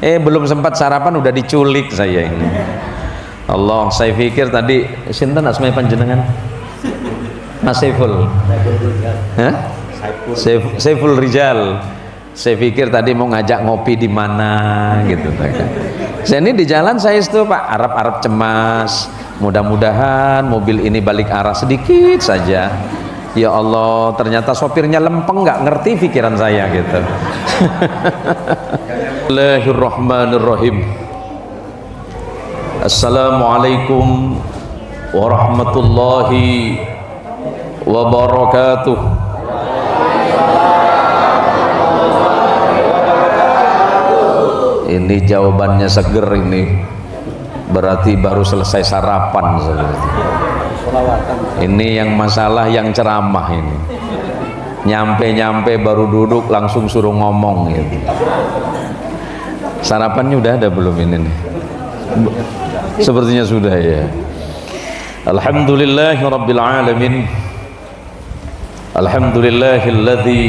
Belum sempat sarapan udah diculik saya ini. Allah, saya pikir tadi sinten asmae panjenengan? Mas Saiful. Hah? Saiful Rijal. Saya pikir tadi mau ngajak ngopi di mana gitu. Saya ini di jalan saya itu Pak, Arab cemas. Mudah-mudahan mobil ini balik arah sedikit saja. Ya Allah, ternyata sopirnya lempeng, nggak ngerti pikiran saya gitu. Bismillahirrahmanirrahim. Assalamualaikum warahmatullahi wabarakatuh. Ini jawabannya seger ini, berarti baru selesai sarapan. Ini yang masalah yang ceramah ini, nyampe baru duduk langsung suruh ngomong gitu. Sarapannya udah ada belum ini nih? Sepertinya sudah ya. Alhamdulillahirabbil alamin. Alhamdulillahilladzi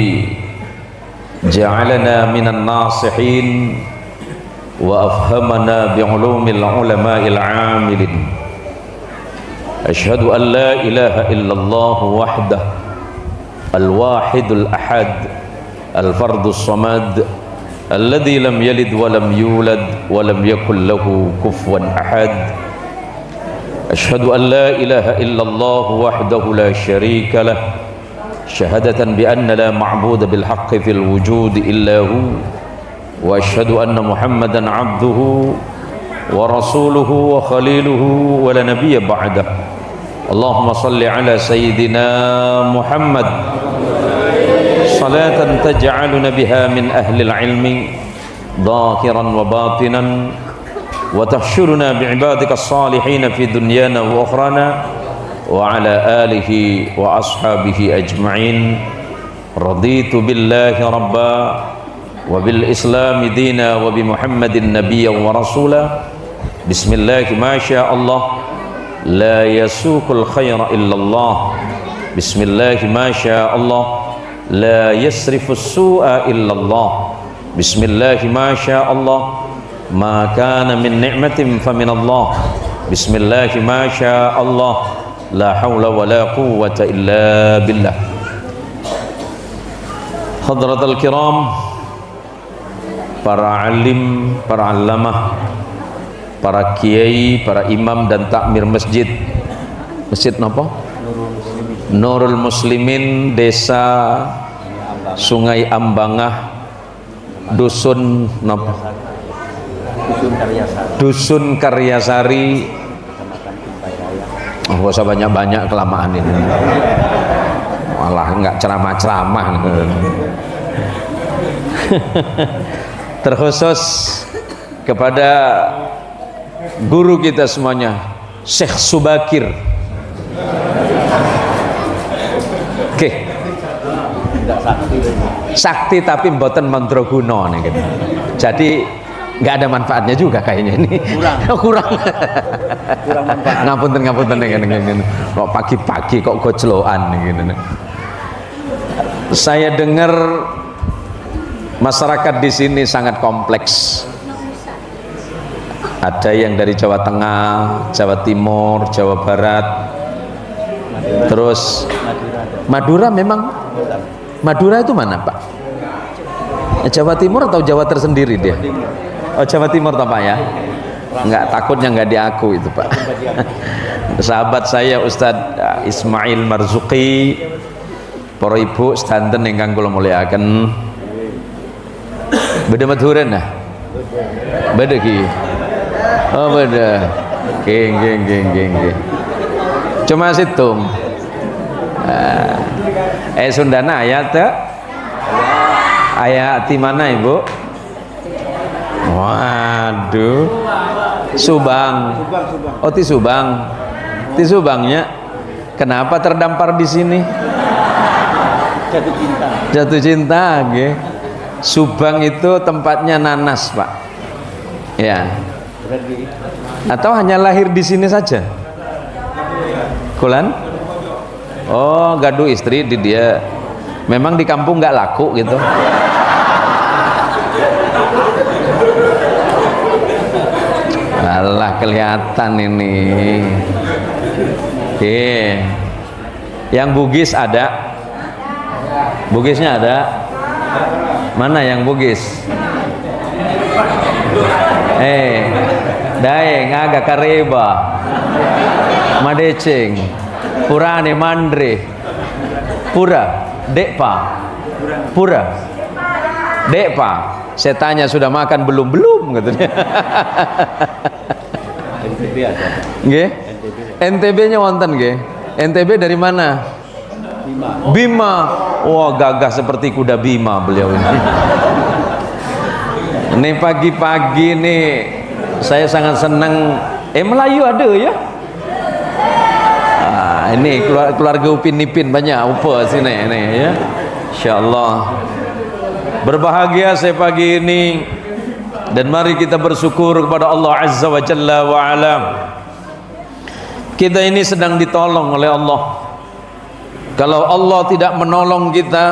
ja'alana minan nasihin wa afhamana bi'ulumil ulama'il 'amilin. Asyhadu an la ilaha illallah wahdah al-wahidul ahad al-fardus samad alladzi lam yalid wa lam yulad wa lam yakul lahu kufuwan ahad. Asyhadu an la ilaha illallah wahdahu la syarika lah syahadatan bi anna la ma'budu bil haqqi fil wujudi illa hu wa asyhadu anna muhammadan abduhu wa rasuluhu wa khaliluhu wa la nabiyya ba'dah. Allahumma salli ala sayyidina Muhammad salatan taj'aluna biha min ahli al-ilmi dhahiran wa batinan wa tahsyuruna bi'ibadika as-salihin fi dunyana wa ukhrana wa ala alihi wa ashabihi ajma'in. Raditu billahi rabba wa bil islami dina wa bi muhammadin nabiyyan wa rasula. Bismillah ma sya Allah la yasukul khaira illallah. Bismillah ma sya Allah la yasrifus su'a illallah. Bismillah ma sya Allah ma kana min ni'matin famin Allah. Bismillah ma sya Allah la hawla wa la quwwata illa billah. Hadratul kiram, para alim, para allamah, para kiai, para imam dan takmir masjid. Masjid napa? Nurul Muslimin, Desa Sungai Ambangah, Dusun napa? Dusun Karyasari. Oh, gak usah banyak-banyak, kelamaan ini. Malah enggak ceramah-ceramah. Terkhusus kepada guru kita semuanya, Syekh Subakir. Oke. Sakti tapi mboten mandraguna nih gitu. Jadi nggak ada manfaatnya juga kayaknya ini. Kurang manfaat. Ngapunten nih. Kok pagi-pagi kok gojlokan gitu. Saya dengar masyarakat di sini sangat kompleks. Ada yang dari Jawa Tengah, Jawa Timur, Jawa Barat, terus Madura. Memang Madura itu mana Pak? Jawa Timur atau Jawa tersendiri dia? Oh, Jawa Timur toh Pak ya? Enggak, takutnya enggak diaku itu Pak. Sahabat saya Ustadz Ismail Marzuki, para ibu sedanten ingkang kula mulyakaken. Beda Maduren nah? Beda ki. Oh beda. Geng. Cuma situng. Sundana ayat ayat di mana Ibu? Waduh. Subang. Oh di Subang. Di Subangnya. Kenapa terdampar di sini? Jatuh cinta. Okay. Subang itu tempatnya nanas Pak. Ya. Atau hanya lahir di sini saja? Kulan? Oh, gaduh istri di dia. Memang di kampung nggak laku gitu. kelihatan ini. Oke. Yang Bugis ada? Bugisnya ada? Mana yang Bugis? Daeng agak kareba. Madeceng. Purane mandre. Pura, Dekpa. Pura. Dekpa. Saya tanya sudah makan belum? Belum katanya. NTB ada. Nggih? NTB-nya wonten nggih. NTB dari mana? Bima. Wah, gagah seperti kuda Bima beliau ini. Ini pagi-pagi nih saya sangat senang. Melayu ada ya? Ini keluarga Upin Ipin banyak upa sini ini ya. Insyaallah. Berbahagia saya pagi ini, dan mari kita bersyukur kepada Allah Azza wa Jalla wa Ala. Kita ini sedang ditolong oleh Allah. Kalau Allah tidak menolong kita,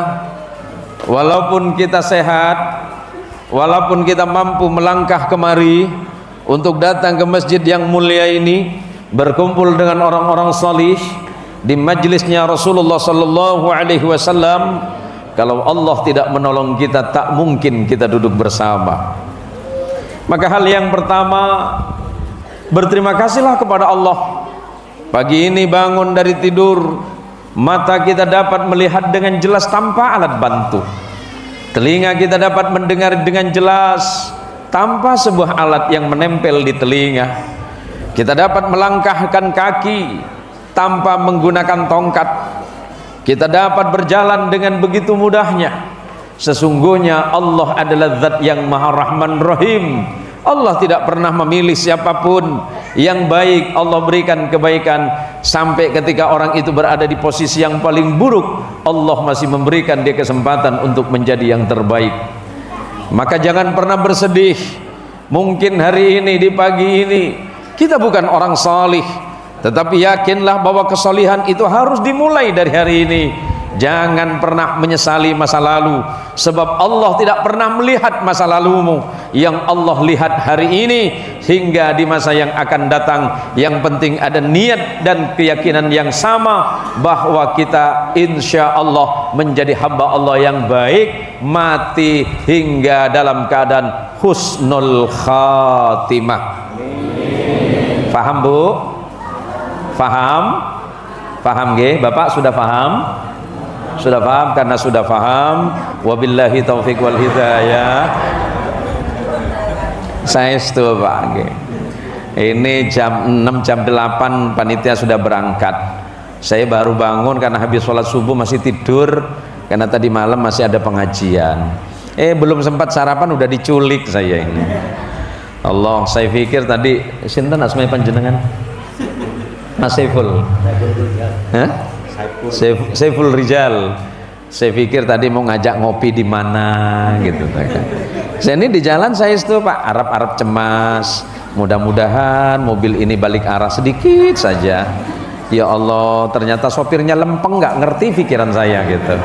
walaupun kita sehat, walaupun kita mampu melangkah kemari untuk datang ke masjid yang mulia ini, berkumpul dengan orang-orang salih di majlisnya Rasulullah sallallahu alaihi wasallam, kalau Allah tidak menolong kita, tak mungkin kita duduk bersama. Maka hal yang pertama, berterima kasihlah kepada Allah. Pagi ini bangun dari tidur, mata kita dapat melihat dengan jelas tanpa alat bantu. Telinga kita dapat mendengar dengan jelas tanpa sebuah alat yang menempel di telinga. Kita dapat melangkahkan kaki tanpa menggunakan tongkat. Kita dapat berjalan dengan begitu mudahnya. Sesungguhnya Allah adalah zat yang maha rahman rahim. Allah tidak pernah memilih siapapun. Yang baik Allah berikan kebaikan, sampai ketika orang itu berada di posisi yang paling buruk, Allah masih memberikan dia kesempatan untuk menjadi yang terbaik. Maka jangan pernah bersedih. Mungkin hari ini, di pagi ini kita bukan orang salih, tetapi yakinlah bahwa kesalihan itu harus dimulai dari hari ini. Jangan pernah menyesali masa lalu, sebab Allah tidak pernah melihat masa lalumu. Yang Allah lihat hari ini hingga di masa yang akan datang. Yang penting ada niat dan keyakinan yang sama bahwa kita insya Allah menjadi hamba Allah yang baik, mati hingga dalam keadaan husnul khatimah. Faham Bu? Faham? Faham nggih? Bapak sudah faham? Sudah paham? Karena sudah paham, wabillahi taufik wal hidayah. Saya setuju Pak. Ini jam 6, jam 8 panitia sudah berangkat. Saya baru bangun karena habis sholat subuh, masih tidur karena tadi malam masih ada pengajian. Belum sempat sarapan udah diculik saya ini. Allah, saya pikir tadi sinten asmae panjenengan? Mas Saiful. Hah? Saiful Rijal. Saya pikir tadi mau ngajak ngopi di mana gitu. Saya ini di jalan saya itu Pak, Arab cemas. Mudah-mudahan mobil ini balik arah sedikit saja. Ya Allah, ternyata sopirnya lempeng, nggak ngerti pikiran saya gitu.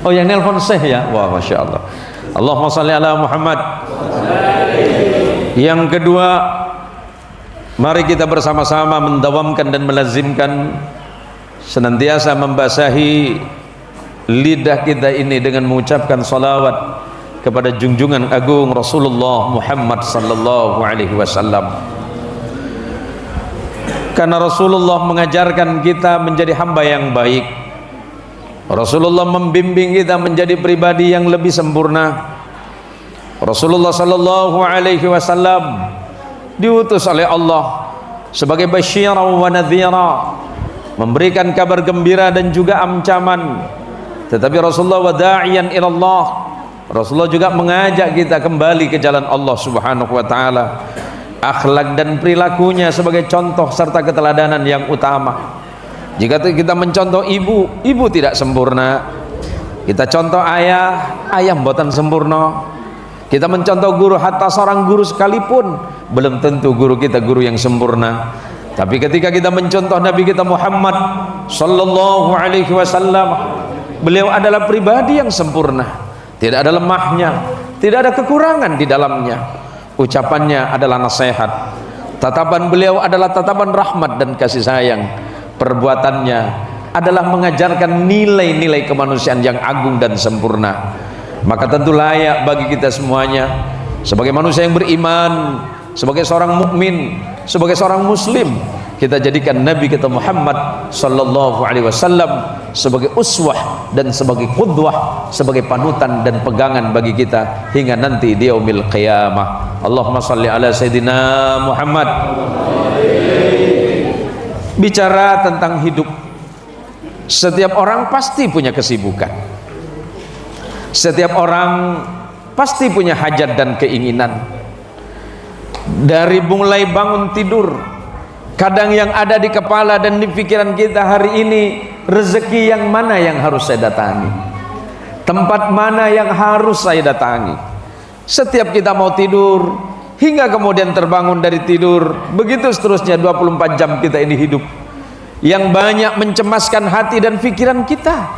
Oh, yang nelpon Syekh ya. Wah, masya Allah. Allahumma sholli ala Muhammad. Yang kedua, mari kita bersama-sama mendawamkan dan melazimkan senantiasa membasahi lidah kita ini dengan mengucapkan salawat kepada junjungan agung Rasulullah Muhammad sallallahu alaihi wasallam. Karena Rasulullah mengajarkan kita menjadi hamba yang baik. Rasulullah membimbing kita menjadi pribadi yang lebih sempurna. Rasulullah sallallahu alaihi wasallam diutus oleh Allah sebagai basyiran wa nadhira, memberikan kabar gembira dan juga ancaman. Tetapi Rasulullah wa da'iyan ila Allah, Rasulullah juga mengajak kita kembali ke jalan Allah Subhanahu wa taala. Akhlak dan perilakunya sebagai contoh serta keteladanan yang utama. Jika kita mencontoh ibu tidak sempurna. Kita contoh ayah mboten sempurna. Kita mencontoh guru, hatta seorang guru sekalipun belum tentu guru kita guru yang sempurna. Tapi ketika kita mencontoh Nabi kita Muhammad sallallahu alaihi wasallam, beliau adalah pribadi yang sempurna, tidak ada lemahnya, tidak ada kekurangan di dalamnya. ucapannya adalah nasihat, tatapan beliau adalah tatapan rahmat dan kasih sayang, perbuatannya adalah mengajarkan nilai-nilai kemanusiaan yang agung dan sempurna. Maka tentu layak bagi kita semuanya sebagai manusia yang beriman, sebagai seorang mukmin, sebagai seorang muslim, kita jadikan Nabi kita Muhammad sallallahu alaihi wasallam sebagai uswah dan sebagai qudwah, sebagai panutan dan pegangan bagi kita hingga nanti di yaumil qiyamah. Allahumma salli ala sayyidina Muhammad. Bicara tentang hidup, setiap orang pasti punya kesibukan, setiap orang pasti punya hajat dan keinginan. Dari mulai bangun tidur, kadang yang ada di kepala dan di pikiran kita hari ini, rezeki yang mana yang harus saya datangi, tempat mana yang harus saya datangi. Setiap kita mau tidur hingga kemudian terbangun dari tidur, begitu seterusnya 24 jam kita ini hidup. Yang banyak mencemaskan hati dan pikiran kita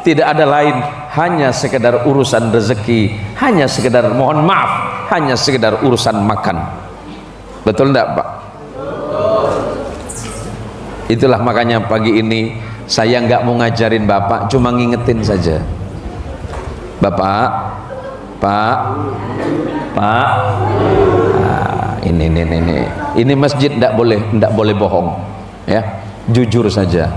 tidak ada lain, hanya sekedar urusan rezeki, hanya sekedar, mohon maaf, hanya sekedar urusan makan. Betul enggak, Pak? Itulah makanya pagi ini saya nggak mau ngajarin Bapak, cuma ngingetin saja. Bapak, Pak, ini masjid nggak boleh bohong, ya, jujur saja.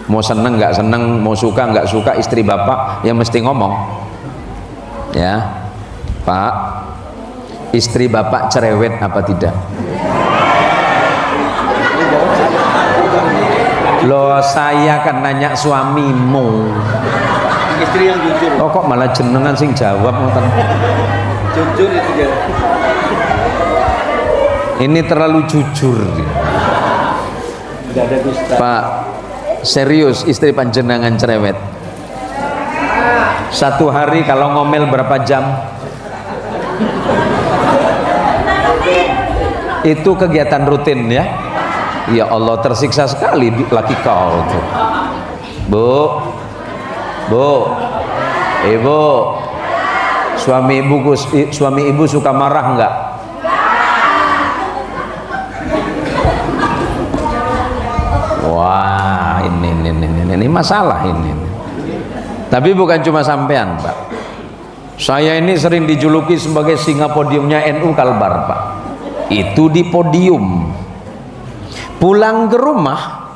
Mau seneng nggak seneng, mau suka nggak suka, istri Bapak yang mesti ngomong, ya. Pak, istri Bapak cerewet apa tidak? Loh, saya kan nanya suamimu. Istri yang jujur. Oh, kok malah jenengan sing jawab ngoten. Jujur itu dia. Ini terlalu jujur. Tidak ada dusta. Pak, serius istri panjenengan cerewet? Satu hari kalau ngomel berapa jam? Itu kegiatan rutin, ya? Ya Allah, tersiksa sekali laki kau tuh. Bu, ibu, suami ibu suka marah enggak? Wah, ini masalah ini. Tapi bukan cuma sampean, Pak. Saya ini sering dijuluki sebagai singa podiumnya NU Kalbar, Pak. Itu di podium. Pulang ke rumah,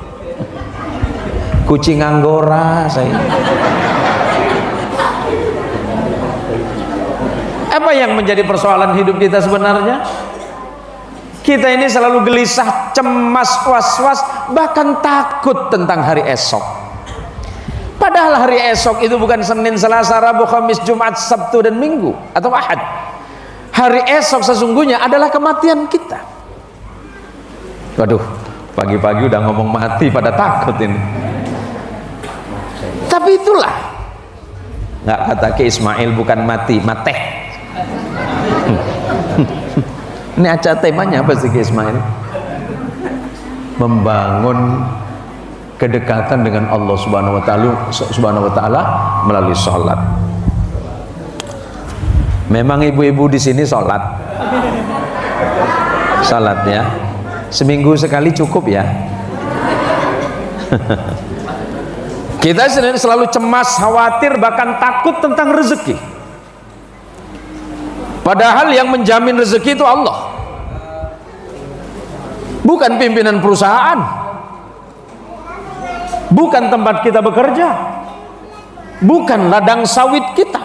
kucing anggora saya. Apa yang menjadi persoalan hidup kita sebenarnya? Kita ini selalu gelisah, cemas, was-was, bahkan takut tentang hari esok. Padahal hari esok itu bukan Senin, Selasa, Rabu, Kamis, Jumat, Sabtu, dan Minggu atau Ahad. Hari esok sesungguhnya adalah kematian kita. Waduh, pagi-pagi udah ngomong mati, pada takut ini. Tapi itulah, nggak kata Ki Ismail bukan mati, mateh. Ini acara temanya apa sih Ki Ismail? Membangun kedekatan dengan Allah Subhanahu wa taala melalui sholat. Memang ibu-ibu di sini sholat, ya. Seminggu sekali cukup, ya. Kita selalu cemas, khawatir, bahkan takut tentang rezeki. Padahal yang menjamin rezeki itu Allah, bukan pimpinan perusahaan, bukan tempat kita bekerja, bukan ladang sawit kita.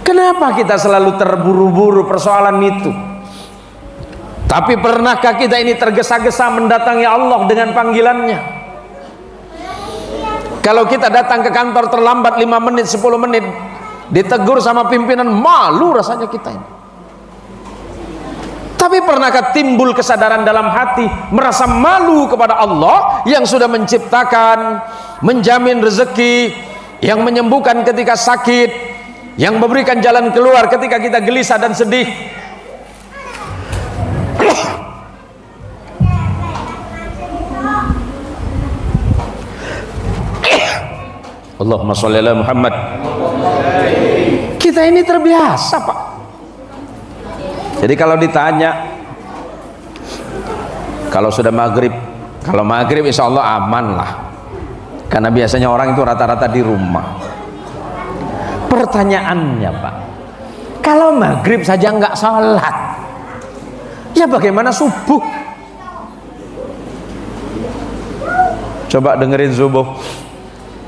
Kenapa kita selalu terburu-buru persoalan itu? Tapi pernahkah kita ini tergesa-gesa mendatangi Allah dengan panggilannya? Kalau kita datang ke kantor terlambat 5 menit, 10 menit, ditegur sama pimpinan, malu rasanya kita ini. Tapi pernahkah timbul kesadaran dalam hati, merasa malu kepada Allah yang sudah menciptakan, menjamin rezeki, yang menyembuhkan ketika sakit, yang memberikan jalan keluar ketika kita gelisah dan sedih? Allahumma sholli ala Muhammad. Kita ini terbiasa, Pak. Jadi kalau ditanya, kalau sudah maghrib, kalau maghrib insya Allah aman lah, karena biasanya orang itu rata-rata di rumah. Pertanyaannya Pak, kalau maghrib saja nggak sholat, ya bagaimana subuh? Coba dengerin subuh.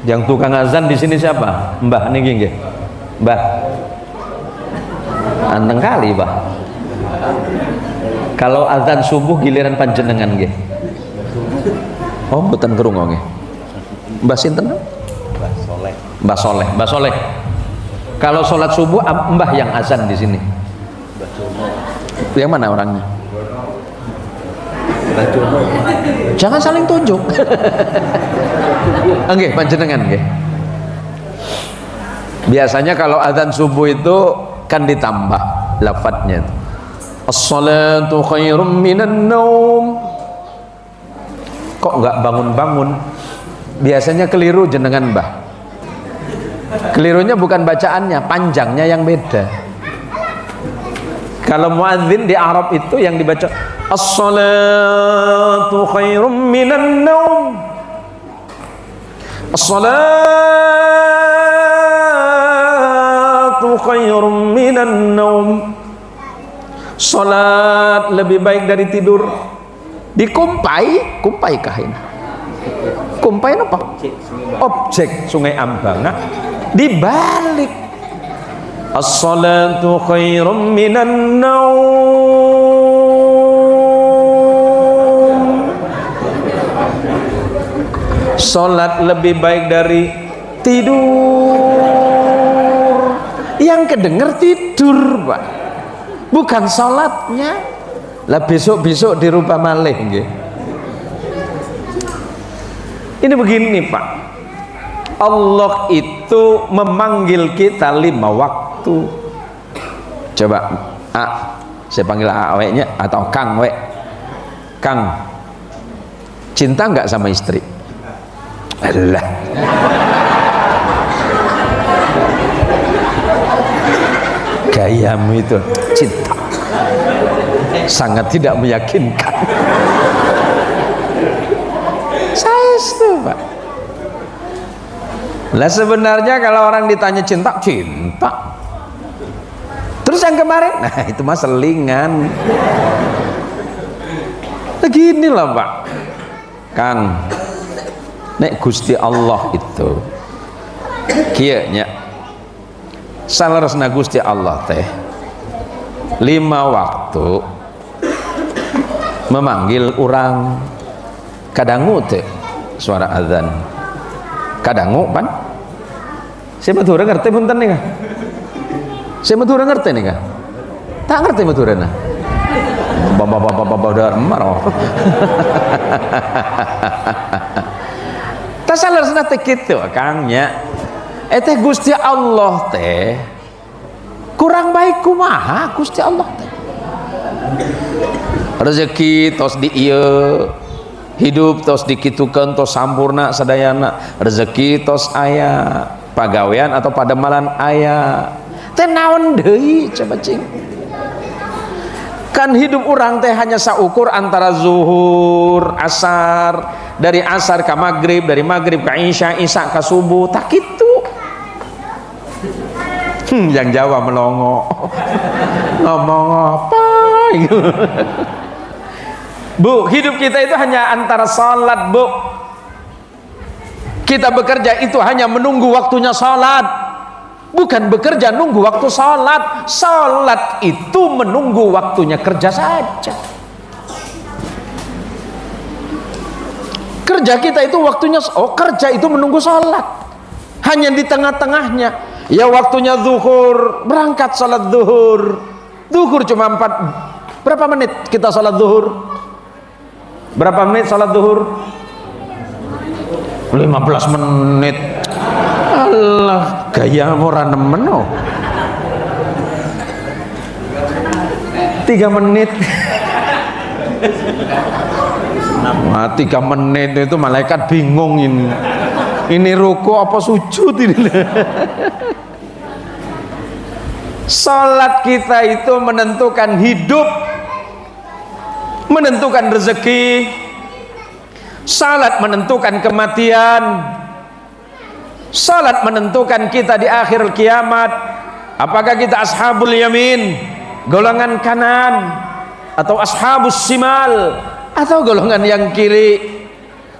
Yang tukang azan di sini siapa? Mbah niki nggih. Mbah. Anteng kali, Pak. Kalau azan subuh giliran panjenengan nggih. Oh, mboten krungu nggih. Mbah sinten? Mbah Soleh. Mbah Soleh. Mbah Soleh. Kalau sholat subuh Mbah yang azan di sini. Mbah Jono. Yang mana orangnya? Mbah Jono. Jangan saling tunjuk. Nggih, panjenengan nggih. Biasanya kalau azan subuh itu kan ditambah lafadznya. As-salatu khairum minan naum. Kok nggak bangun-bangun? Biasanya keliru jenengan Mbah. Kelirunya bukan bacaannya, panjangnya yang beda. Kalau muadzin di Arab itu yang dibaca as-salatu khairum minan naum. As-salatu khairum minan naum. Salat lebih baik dari tidur. Dikumpai, kumpai kahin. Kumpai apa? Objek Sungai Ambangan dibalik. As-salatu khairum minan naum. Salat lebih baik dari tidur. Yang kedenger tidur, Pak, bukan salatnya. Lah besok-besok dirubah malih nggih. Ini begini Pak, Allah itu memanggil kita 5 waktu. Coba saya panggil aweknya atau Kang Wek. Kang, cinta nggak sama istri? Alah, gayamu itu cinta sangat tidak meyakinkan. Saya itu Pak. Lah sebenarnya kalau orang ditanya cinta, cinta. Terus yang kemarin, nah itu mah selingan. Begini lah Pak, Kang, nek Gusti Allah itu kiyanya salaresna Gusti Allah teh 5 waktu memanggil orang. Kadangu teh suara azan. Kadangu pan. Saya betul ngerti punten nih kah? Saya betul ngerti nih kah? Tak ngerti betul na. Bapak udah marah. Tak salah sana teh gitu kangnya. Teh Gusti Allah teh kurang baik kumaha Gusti Allah teh. Rezeki tos di ieu, hidup tos dikitukeun tos sampurna sadayana, rezeki tos aya, pagawean atau padamalan aya. Teh naon deui coba cing? Kan hidup orang teh hanya saukur antara zuhur, asar, dari asar ke maghrib, dari maghrib ke isya, isya ke subuh, tak gitu. Yang Jawa melongo. Ngomong apa? Bu, hidup kita itu hanya antara salat, Bu. Kita bekerja itu hanya menunggu waktunya salat, bukan bekerja nunggu waktu salat. Salat itu menunggu waktunya kerja saja. Kerja kita itu waktunya, kerja itu menunggu salat. Hanya di tengah-tengahnya. Ya waktunya zuhur, berangkat salat zuhur. Zuhur cuma 4, berapa menit kita salat zuhur? Berapa menit salat zuhur? 15 menit. Allah, gaya ora nemen oh. 3 menit. Nah, 3 menit itu malaikat bingung ini. Ini ruku apa sujud ini? Salat kita itu menentukan hidup, menentukan rezeki. Salat menentukan kematian. Salat menentukan kita di akhir kiamat. Apakah kita ashabul yamin, golongan kanan, atau ashabus simal, atau golongan yang kiri.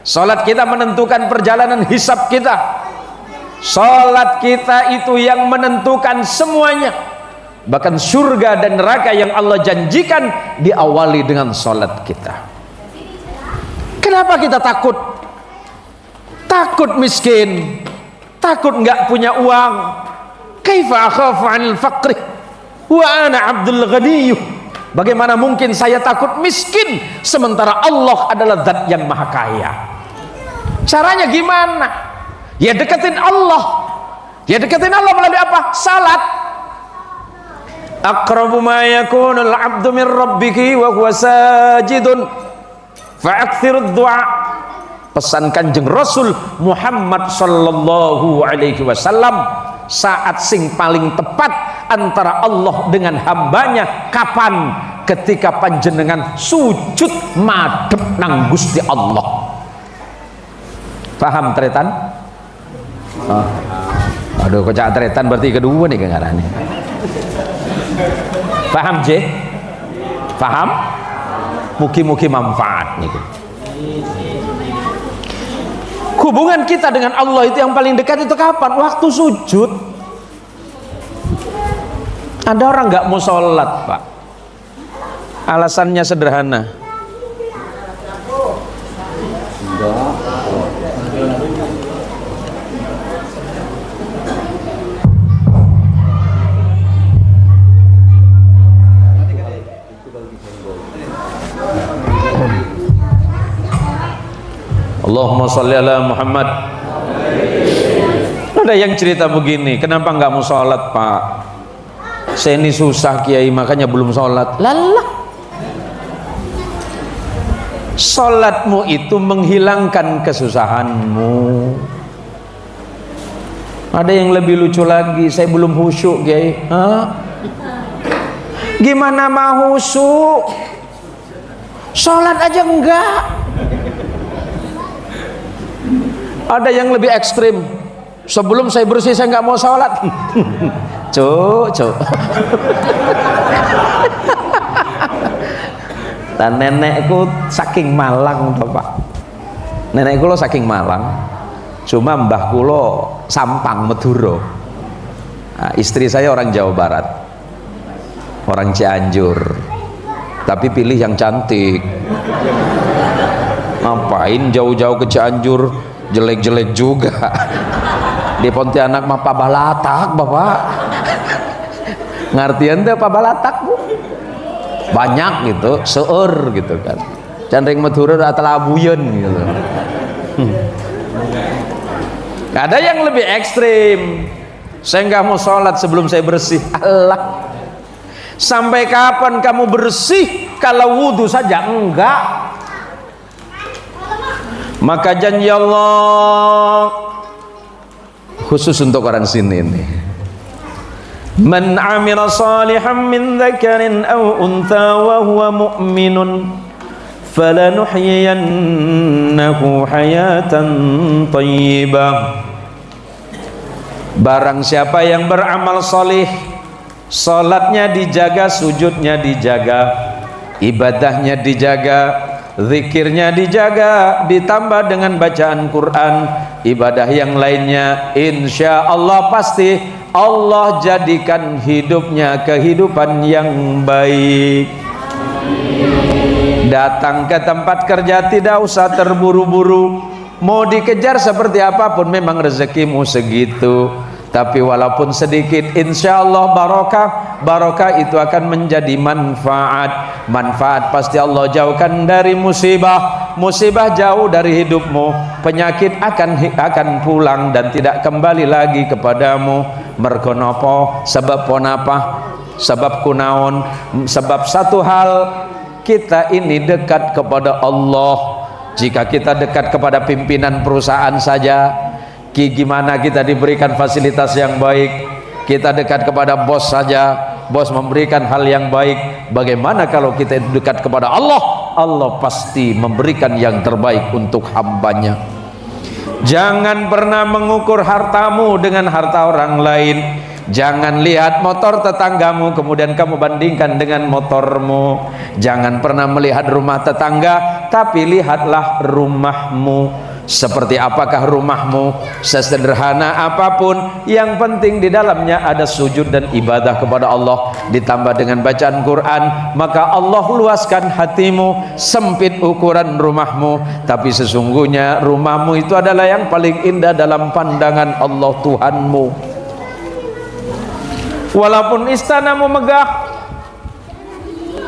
Salat kita menentukan perjalanan hisab kita. Salat kita itu yang menentukan semuanya. Bahkan surga dan neraka yang Allah janjikan diawali dengan salat kita. Kenapa kita takut? Takut miskin, takut nggak punya uang. Kaifa akhafu 'anil faqri wa ana 'abdul ghani. Bagaimana mungkin saya takut miskin sementara Allah adalah zat yang maha kaya? Caranya gimana? Ya deketin Allah. Ya deketin Allah melalui apa? Salat. Aqrabu ma yakunul 'abdu min rabbih wa huwa sajidun fa'akthirud du'a. Pesan Kanjeng Rasul Muhammad sallallahu alaihi wasallam, saat sing paling tepat antara Allah dengan hambanya kapan? Ketika panjenengan sujud madhep nang Gusti Allah. Paham tretan? Oh. Aduh, kocak tretan berarti kedua nih kengarane. Paham J? Paham? Mugi-mugi manfaat nih. Hubungan kita dengan Allah itu yang paling dekat itu kapan? Waktu sujud. Ada orang nggak mau sholat, Pak. Alasannya sederhana. Allahumma sholli ala Muhammad. Ada yang cerita begini, kenapa nggak mau sholat Pak? Saya ini susah Kiai, makanya belum sholat. Lalah, sholatmu itu menghilangkan kesusahanmu. Ada yang lebih lucu lagi, saya belum khusyuk Kiai. Hah? Gimana mau khusyuk? Sholat aja enggak. Ada yang lebih ekstrim, sebelum saya bersih saya nggak mau sholat. Cuk. Dan nenekku saking Malang Bapak. Nenekku lo saking Malang, cuma mbahku lo Sampang Madura. Nah, istri saya orang Jawa Barat, orang Cianjur, tapi pilih yang cantik. Ngapain jauh-jauh ke Cianjur, jelek-jelek juga. Di Pontianak mah pabalatak Bapak. Ngartian tuh pabalatak Bu, banyak gitu, seur gitu kan. Candring Madura atau labuyen gitu. Ada yang lebih ekstrim, saya nggak mau sholat sebelum saya bersih. Allah, sampai kapan kamu bersih kalau wudhu saja enggak? Maka janji Allah khusus untuk orang sini ini, man amila salihan min dzakarin aw untha wa huwa mu'minun falanuhyiyannahu hayatan thayyibah. Barang siapa yang beramal salih, salatnya dijaga, sujudnya dijaga, ibadahnya dijaga, zikirnya dijaga, ditambah dengan bacaan Quran, ibadah yang lainnya, insya Allah pasti Allah jadikan hidupnya kehidupan yang baik. Datang ke tempat kerja tidak usah terburu-buru, mau dikejar seperti apapun memang rezekimu segitu. Tapi walaupun sedikit, insya Allah barokah itu akan menjadi manfaat. Manfaat pasti Allah jauhkan dari musibah jauh dari hidupmu. Penyakit akan pulang dan tidak kembali lagi kepadamu. Mergo napa? Sebab ponapa? Sebab kunaon? Sebab satu hal, kita ini dekat kepada Allah. Jika kita dekat kepada pimpinan perusahaan saja, gimana kita diberikan fasilitas yang baik, Kita dekat kepada bos saja, bos memberikan hal yang baik. Bagaimana kalau kita dekat kepada Allah? Allah pasti memberikan yang terbaik untuk hambanya. Jangan pernah mengukur hartamu dengan harta orang lain. Jangan lihat motor tetanggamu kemudian kamu bandingkan dengan motormu. Jangan pernah melihat rumah tetangga, tapi lihatlah rumahmu. Seperti apakah rumahmu, sesederhana apapun, yang penting di dalamnya ada sujud dan ibadah kepada Allah, ditambah dengan bacaan Quran, maka Allah luaskan hatimu. Sempit ukuran rumahmu, tapi sesungguhnya rumahmu itu adalah yang paling indah dalam pandangan Allah Tuhanmu. Walaupun istanamu megah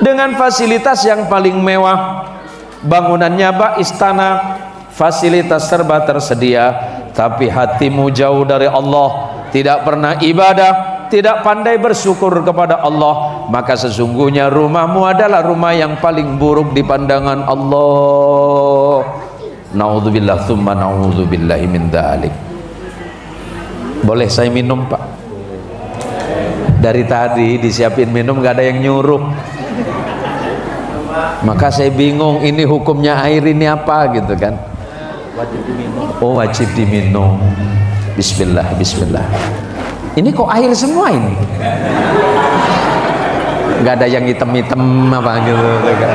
dengan fasilitas yang paling mewah, bangunannya bak istana, fasilitas serba tersedia, tapi hatimu jauh dari Allah, tidak pernah ibadah, tidak pandai bersyukur kepada Allah, maka sesungguhnya rumahmu adalah rumah yang paling buruk di pandangan Allah. Naudzubillah tsumma naudzubillahi min dzalik. Boleh saya minum, Pak? Dari tadi disiapin minum gak ada yang nyuruh, maka saya bingung ini hukumnya air ini apa gitu kan. Wajib diminum. Oh, wajib diminum. Bismillah, bismillah. Ini kok air semua ini? Gak ada yang hitam-hitam apa gitu kan.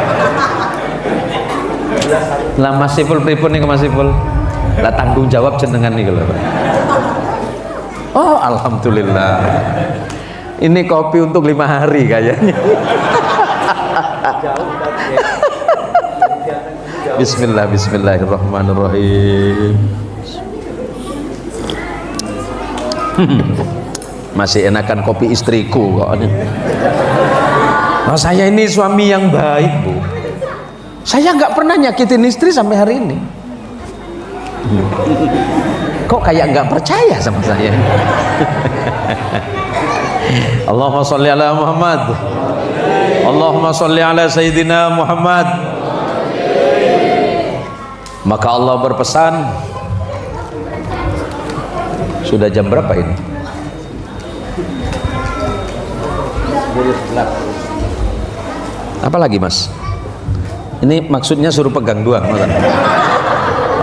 Lah Mas Siful pripun nih Mas Siful? Lah tanggung jawab jenengan nih kalau. Oh, alhamdulillah. Ini kopi untuk 5 hari kayaknya. Bismillah, bismillahirrahmanirrahim. Masih enakan kopi istriku kok. Nah, saya ini suami yang baik, Bu. Saya nggak pernah nyakitin istri sampai hari ini. Kok kayak nggak percaya sama saya? Allahumma sholli ala Muhammad. Allahumma sholli ala Sayyidina Muhammad. Maka Allah berpesan. Sudah jam berapa ini? 10.11. Apa lagi Mas? Ini maksudnya suruh pegang doang, makan.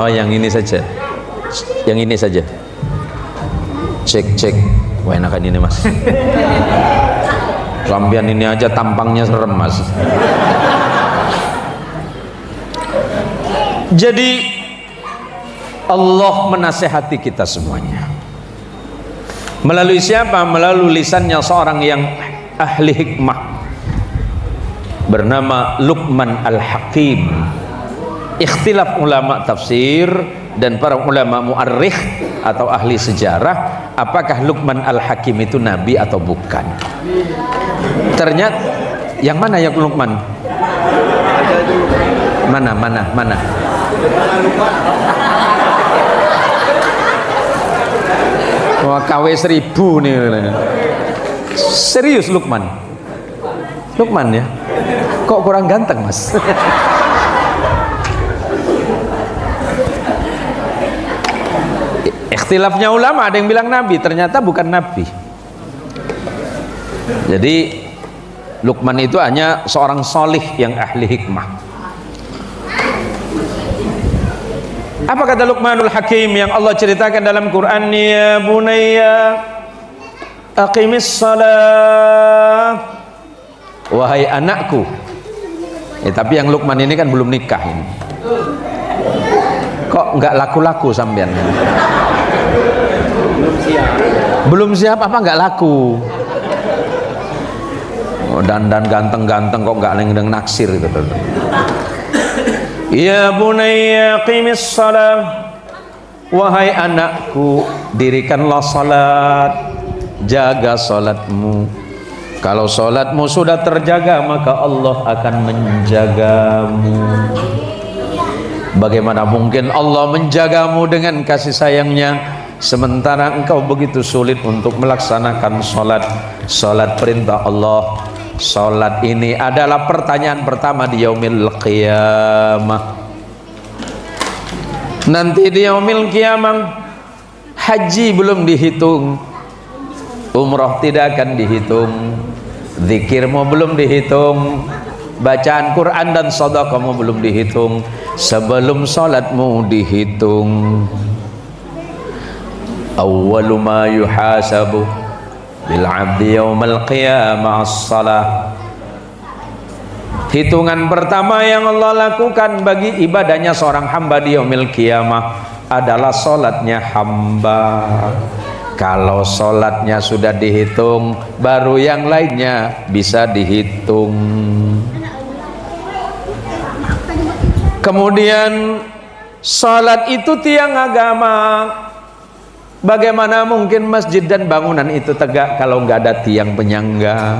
Oh, yang ini saja. Yang ini saja. Cek. Wah, enakan ini Mas. Sambian ini aja tampangnya serem Mas. Jadi Allah menasehati kita semuanya. Melalui siapa? Melalui lisannya seorang yang ahli hikmah bernama Luqman Al-Hakim. Ikhtilaf ulama tafsir dan para ulama mu'arrikh atau ahli sejarah, apakah Luqman Al-Hakim itu nabi atau bukan. Ternyata yang mana ya Luqman? Mana? Wah, KW 1000 nih. Serius Luqman ya? Kok kurang ganteng Mas? Ikhtilafnya ulama, ada yang bilang nabi, ternyata bukan nabi. Jadi Luqman itu hanya seorang solih yang ahli hikmah. Apa kata Luqmanul Hakim yang Allah ceritakan dalam Quran? Ya bunayya aqimis salat. Wahai anakku. Tapi yang Luqman ini kan belum nikah ini. Kok nggak laku-laku sampean? Belum siap apa nggak laku? Oh, dandan ganteng-ganteng kok nggak neng naksir gitu. Ya bunayya qimis salat. Wahai anakku, dirikanlah salat, jaga salatmu. Kalau salatmu sudah terjaga, maka Allah akan menjagamu. Bagaimana mungkin Allah menjagamu dengan kasih sayangnya, sementara engkau begitu sulit untuk melaksanakan salat perintah Allah. Salat ini adalah pertanyaan pertama di yaumil qiyamah. Nanti di yaumil qiyamah haji belum dihitung, umroh tidak akan dihitung, zikirmu belum dihitung, bacaan Quran dan sedekahmu belum dihitung, sebelum salatmu dihitung. Awwalu ma yuhasabu bil 'abdi yaumal qiyamah as-salah. Hitungan pertama yang Allah lakukan bagi ibadahnya seorang hamba di yaumil qiyamah adalah salatnya hamba. Kalau salatnya sudah dihitung, baru yang lainnya bisa dihitung. Kemudian salat itu tiang agama. Bagaimana mungkin masjid dan bangunan itu tegak kalau nggak ada tiang penyangga?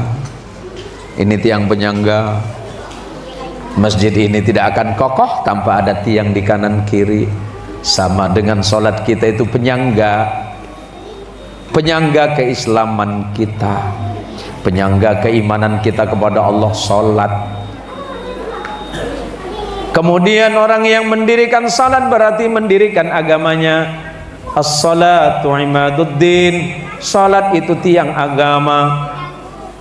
Ini tiang penyangga. Masjid ini tidak akan kokoh tanpa ada tiang di kanan kiri. Sama dengan salat kita itu penyangga, penyangga keislaman kita, penyangga keimanan kita kepada Allah, salat. Kemudian orang yang mendirikan salat berarti mendirikan agamanya. As-salatu imaduddin, salat itu tiang agama.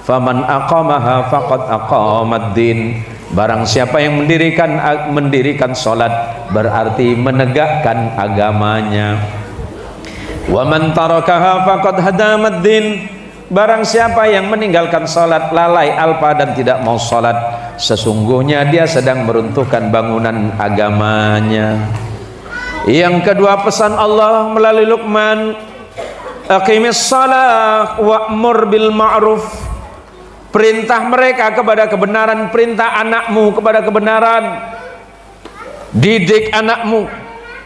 Faman aqamaha faqad aqamaddin. Barang siapa yang mendirikan salat berarti menegakkan agamanya. Wa man tarakaha faqad hadamaddin. Barang siapa yang meninggalkan salat, lalai, alpa dan tidak mau salat, sesungguhnya dia sedang meruntuhkan bangunan agamanya. Yang kedua, pesan Allah melalui Luqman, aqimis shalah wa'mur bil ma'ruf. Perintah mereka kepada kebenaran, perintah anakmu kepada kebenaran. Didik anakmu,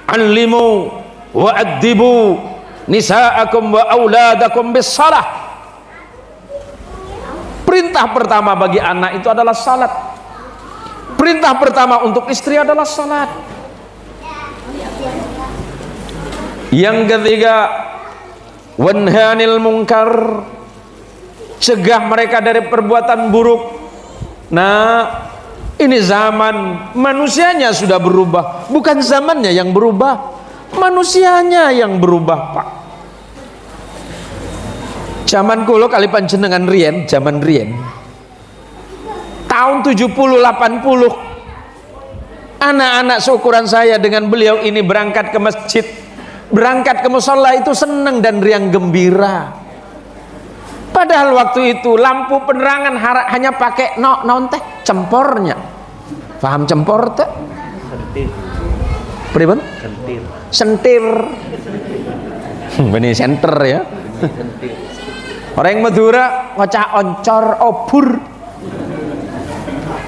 allimu wa'addibu nisa'akum wa auladakum bis shalah. Perintah pertama bagi anak itu adalah salat. Perintah pertama untuk istri adalah salat. Yang ketiga, wanhanil munkar, cegah mereka dari perbuatan buruk. Nah, ini zaman manusianya sudah berubah, bukan zamannya yang berubah, manusianya yang berubah, Pak. Zaman kulo kali panjenengan riyen, zaman riyen tahun 70 80, anak-anak seukuran saya dengan beliau ini berangkat ke masjid, berangkat ke mushola itu senang dan riang gembira. Padahal waktu itu lampu penerangan hanya pakai naon teh cempornya. Paham cempor teh? Sentir. Pripun? Sentir. Sentir. Benih senter ya. Sentir. Orang Madura ngocah oncor obur.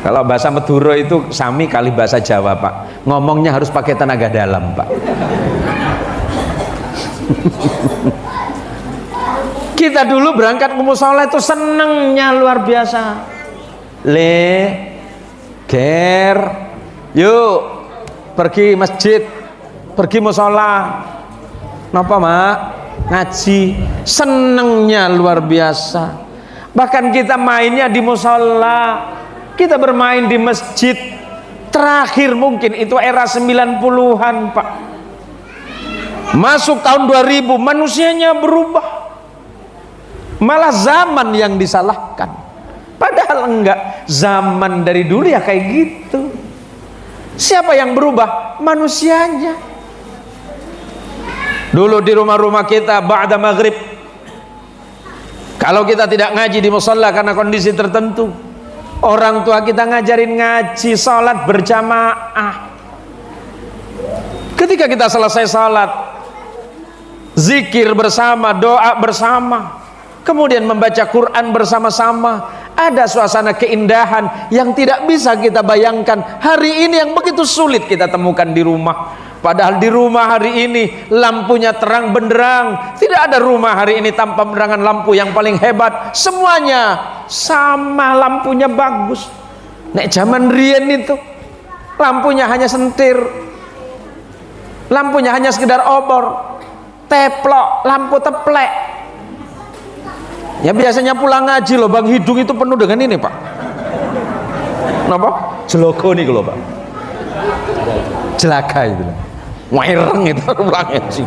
Kalau bahasa Madura itu sami kali bahasa Jawa, Pak. Ngomongnya harus pakai tenaga dalam, Pak. Kita dulu berangkat ke mushola itu senengnya luar biasa. Ger, yuk pergi masjid, pergi mushola. Napa, Mak? Ngaji. Senengnya luar biasa. Bahkan kita mainnya di mushola, kita bermain di masjid. Terakhir mungkin itu era 90-an, Pak. Masuk tahun 2000, manusianya berubah. Malah zaman yang disalahkan. Padahal enggak, zaman dari dulu ya kayak gitu. Siapa yang berubah? Manusianya. Dulu di rumah-rumah kita ba'da maghrib, kalau kita tidak ngaji di mushola karena kondisi tertentu, orang tua kita ngajarin ngaji, salat berjamaah. Ketika kita selesai salat, zikir bersama, doa bersama, kemudian membaca Quran bersama-sama. Ada suasana keindahan yang tidak bisa kita bayangkan hari ini, yang begitu sulit kita temukan di rumah. Padahal di rumah hari ini lampunya terang benderang. Tidak ada rumah hari ini tanpa penerangan lampu yang paling hebat. Semuanya sama, lampunya bagus. Nek zaman riyen itu lampunya hanya sentir, lampunya hanya sekedar obor, teplok, lampu teplek. Ya biasanya pulang ngaji loh, Bang, hidung itu penuh dengan ini, Pak. Kenapa? Jelogo nih loh, Pak. Jelaga itu. Waireng itu pulang ngaji.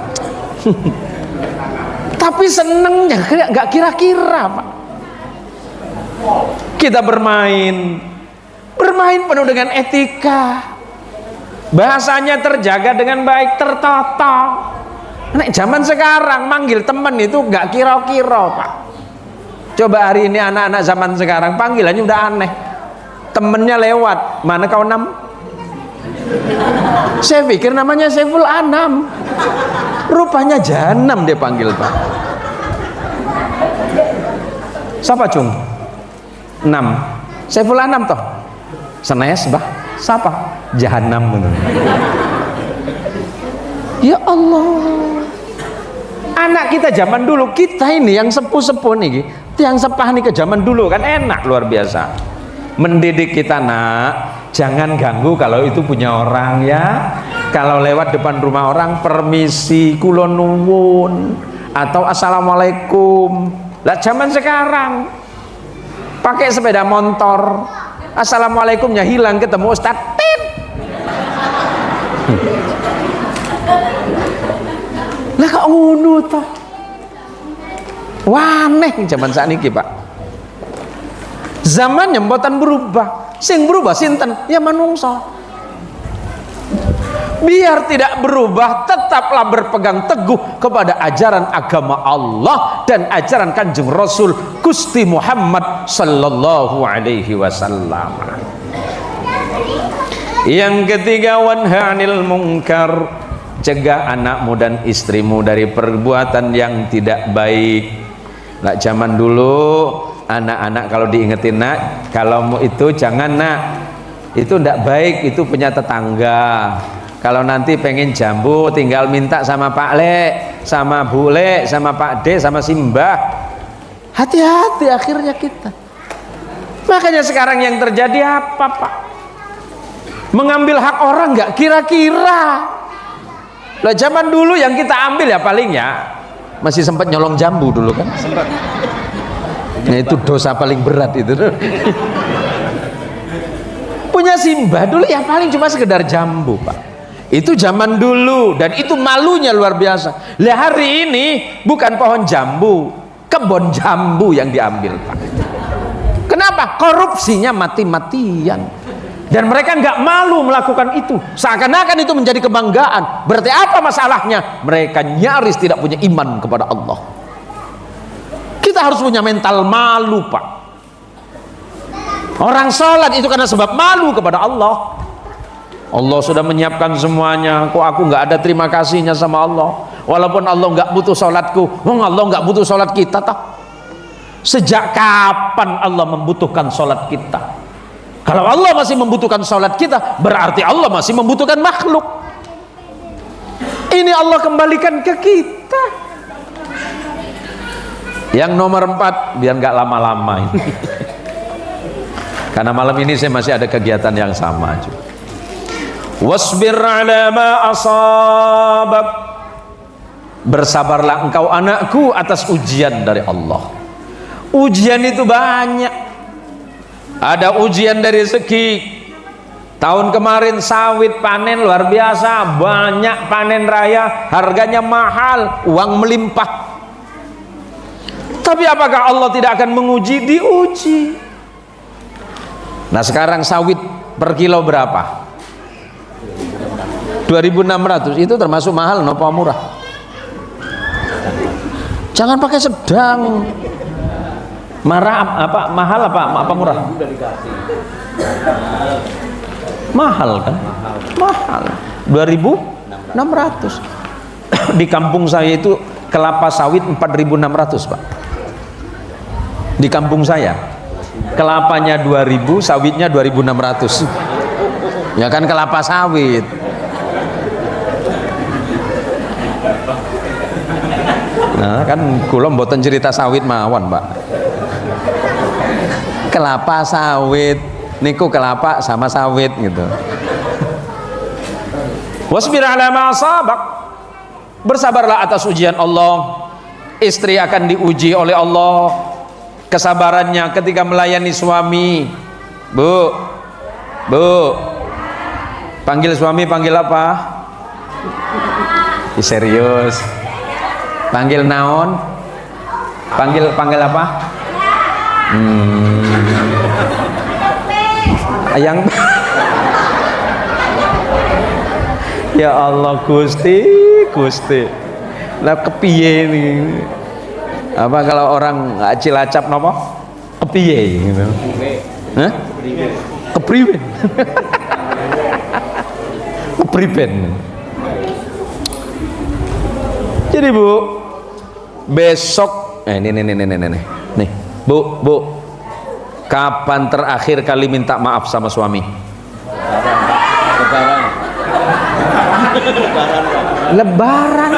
Tapi senengnya nggak kira-kira, Pak. Kita bermain penuh dengan etika, bahasanya terjaga dengan baik, tertata. Nek zaman sekarang manggil temen itu nggak kira-kira, Pak. Coba hari ini anak-anak zaman sekarang panggilannya udah aneh. Temennya lewat, mana kau Nam? Saya pikir namanya Saiful Anam, rupanya Janam dia panggil, Pak. Siapa Cung? Nam. Saiful Anam toh? Senes bah? Siapa? Jahanam. Ya Allah. Anak kita zaman dulu, kita ini yang sepuh-sepuh nih, yang sepah nih ke zaman dulu kan enak luar biasa. Mendidik kita, nak, jangan ganggu kalau itu punya orang ya. Kalau lewat depan rumah orang, permisi, kulon nuwun, atau assalamualaikum. Lah zaman sekarang pakai sepeda motor, assalamualaikumnya hilang, ketemu Ustaz, tit. Lah kok ngono toh? Waneh zaman sakniki, Pak. Zamannya mboten berubah. Sing berubah sinten? Ya manungsa. Biar tidak berubah, tetaplah berpegang teguh kepada ajaran agama Allah dan ajaran Kanjeng Rasul Gusti Muhammad sallallahu alaihi wasallam. Yang ketiga, wanha 'anil munkar, cegah anakmu dan istrimu dari perbuatan yang tidak baik. Nah, zaman dulu anak-anak kalau diingetin, nak, kalau itu jangan, nak, itu tidak baik, itu punya tetangga. Kalau nanti pengen jambu tinggal minta sama Pak Le, sama Bu Le, sama Pak D, sama Simbah. Hati-hati akhirnya kita. Makanya sekarang yang terjadi apa, Pak? Mengambil hak orang nggak kira-kira. Lah zaman dulu yang kita ambil ya paling ya masih sempat nyolong jambu dulu kan? Sempat. Nah itu dosa paling berat itu. Punya Simbah dulu ya paling cuma sekedar jambu, Pak. Itu zaman dulu dan itu malunya luar biasa. Lah hari ini bukan pohon jambu, kebun jambu yang diambil, Pak. Kenapa? Korupsinya mati-matian. Dan mereka nggak malu melakukan itu, seakan-akan itu menjadi kebanggaan. Berarti apa masalahnya? Mereka nyaris tidak punya iman kepada Allah. Kita harus punya mental malu, Pak. Orang sholat itu karena sebab malu kepada Allah. Allah sudah menyiapkan semuanya. Kok aku nggak ada terima kasihnya sama Allah? Walaupun Allah nggak butuh sholatku, Allah nggak butuh sholat kita, tak? Sejak kapan Allah membutuhkan sholat kita? Kalau Allah masih membutuhkan sholat kita, berarti Allah masih membutuhkan makhluk. Ini Allah kembalikan ke kita. Yang nomor 4, biar nggak lama-lama ini. Karena malam ini saya masih ada kegiatan yang sama juga. Wasbir ala ma asabak, bersabarlah engkau anakku atas ujian dari Allah. Ujian itu banyak. Ada ujian dari segi tahun kemarin sawit panen luar biasa, banyak panen raya, harganya mahal, uang melimpah. Tapi apakah Allah tidak akan menguji? Diuji. Nah sekarang sawit per kilo berapa? 2.600. Itu termasuk mahal nopo murah? Jangan pakai sedang. Marah apa mahal apa murah? Mahal kan? Mahal. 2.600. Di kampung saya itu kelapa sawit 4.600, Pak. Di kampung saya kelapanya 2.000, sawitnya 2.600. Ya kan kelapa sawit. Nah kan kula mboten cerita sawit mawon, Pak. Kelapa sawit niku kelapa sama sawit gitu. Wasbir ala ma asabak, bersabarlah atas ujian Allah. Istri akan diuji oleh Allah kesabarannya ketika melayani suami. Bu, panggil suami panggil apa? Serius. Panggil naon? Panggil apa? Yang ya Allah Gusti. Lah kepiye ini? Apa kalau orang Cilacap napa? Kepiye gitu. Hah? Kepriben. Kepriben. Jadi Bu, besok nih Bu, kapan terakhir kali minta maaf sama suami? Lebaran.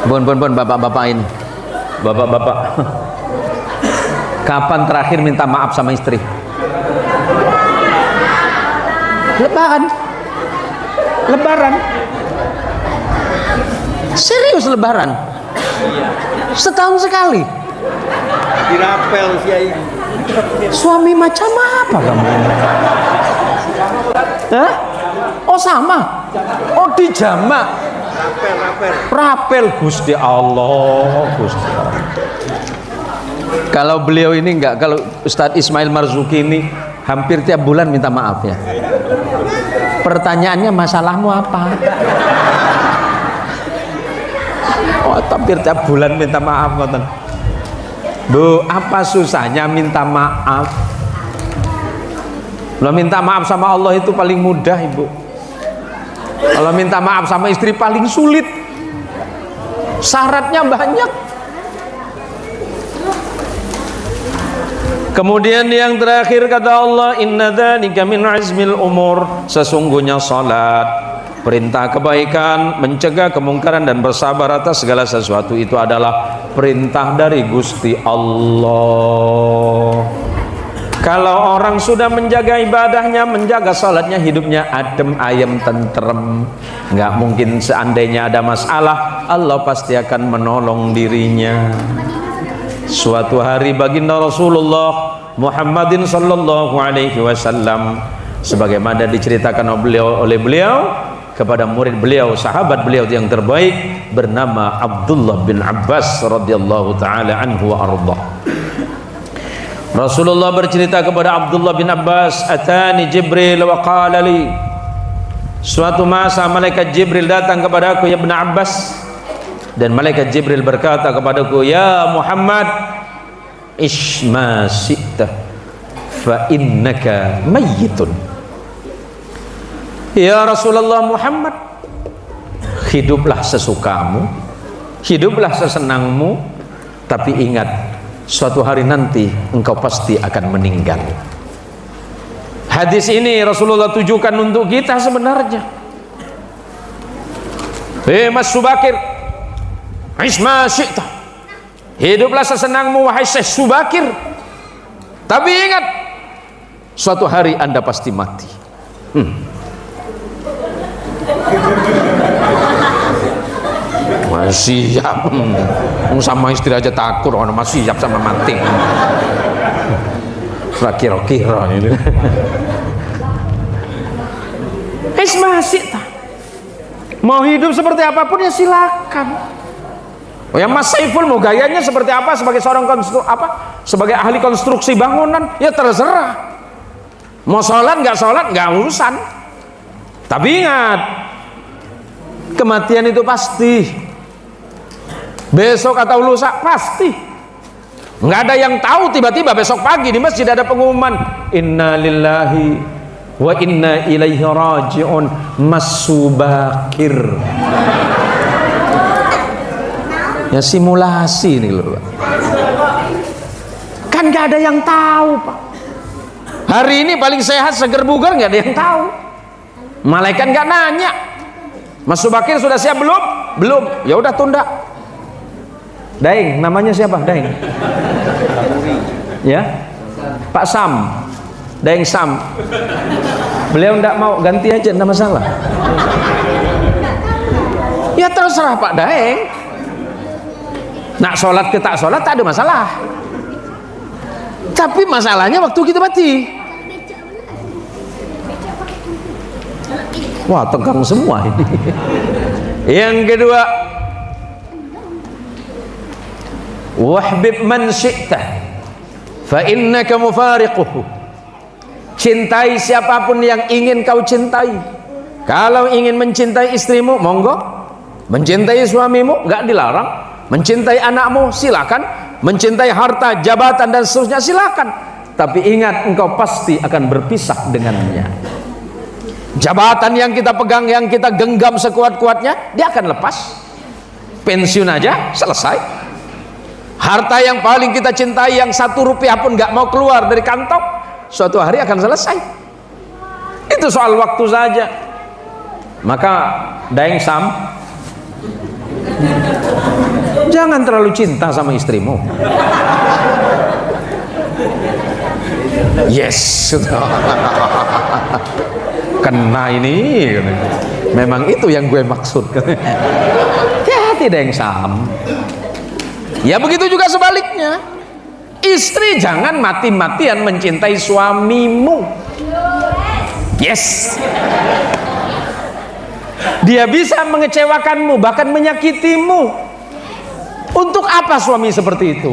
Bon, bapak-bapak ini, bapak-bapak, kapan terakhir minta maaf sama istri? Lebaran. Serius lebaran? Setahun sekali? Dirapel sih. Suami macam apa kamu? Hah? Oh sama? Oh dijamak? Rapel Gusti Allah. Kalau beliau ini enggak, kalau Ustadz Ismail Marzuki ini hampir tiap bulan minta maaf ya. Pertanyaannya masalahmu apa? Oh, hampir tiap bulan minta maaf, ngoten. Bu, apa susahnya minta maaf? Kalau minta maaf sama Allah itu paling mudah, Ibu. Kalau minta maaf sama istri paling sulit. Syaratnya banyak. Kemudian yang terakhir kata Allah, inna dzalika min azmil umur, sesungguhnya salat, perintah kebaikan, mencegah kemungkaran dan bersabar atas segala sesuatu itu adalah perintah dari Gusti Allah. Kalau orang sudah menjaga ibadahnya, menjaga salatnya, hidupnya adem ayem tentrem, nggak mungkin seandainya ada masalah, Allah pasti akan menolong dirinya. Suatu hari baginda Rasulullah Muhammadin sallallahu alaihi wasallam, sebagaimana diceritakan oleh beliau kepada murid beliau, sahabat beliau yang terbaik, bernama Abdullah bin Abbas radhiyallahu taala anhu wa arda. Rasulullah bercerita kepada Abdullah bin Abbas, atani Jibril wa qala li, suatu masa malaikat Jibril datang kepadaku ya Ibn Abbas, dan malaikat Jibril berkata kepadaku, ya Muhammad, ishma syi'ta fa innaka mayyitun. Ya Rasulullah Muhammad, hiduplah sesukamu, hiduplah sesenangmu, tapi ingat, suatu hari nanti engkau pasti akan meninggal. Hadis ini Rasulullah tujukan untuk kita sebenarnya. Mas Subakir, isma syi'ta, hiduplah sesenangmu wahai Syekh Subakir, tapi ingat, suatu hari anda pasti mati. Masih siap sama istri aja takut, orang masih siap sama mati. Kira-kira ini. Isma syi'ta, mau hidup seperti apapun ya silakan. Oh ya, Mas Saiful mau gayanya seperti apa sebagai seorang sebagai ahli konstruksi bangunan, ya terserah. Mau sholat nggak urusan. Tapi ingat, kematian itu pasti. Besok atau lusa pasti. Nggak ada yang tahu, tiba-tiba besok pagi di masjid ada pengumuman, inna lillahi wa inna ilaihi raji'un, Mas Subakir. Ya simulasi ini loh, kan nggak ada yang tahu Pak. Hari ini paling sehat seger bugar, nggak ada yang tahu. Malaikat nggak nanya, Mas Subakir sudah siap belum, ya udah tunda. Daeng, namanya siapa? Daeng ya, Pak Sam, Daeng Sam, beliau nggak mau, ganti aja, nggak masalah. Ya terserah Pak Daeng. Nak sholat ke tak sholat tak ada masalah, tapi masalahnya waktu kita mati. Wah tegang semua ini. Yang kedua, wahbib man syi'ta fa innaka mufariquhu. Cintai siapapun yang ingin kau cintai. Kalau ingin mencintai istrimu, monggo. Mencintai suamimu, enggak dilarang. Mencintai anakmu, silakan. Mencintai harta, jabatan dan seterusnya, silakan. Tapi ingat, engkau pasti akan berpisah dengannya. Jabatan yang kita pegang, yang kita genggam sekuat-kuatnya, dia akan lepas. Pensiun aja, selesai. Harta yang paling kita cintai, yang 1 rupiah pun gak mau keluar dari kantong, suatu hari akan selesai. Itu soal waktu saja. Maka Daeng Sam, jangan terlalu cinta sama istrimu. Yes. Kena ini. Memang itu yang gue maksud. Hati-hati Daeng Sam. Ya begitu juga sebaliknya. Istri jangan mati-matian mencintai suamimu. Yes. Dia bisa mengecewakanmu, bahkan menyakitimu. Untuk apa suami seperti itu?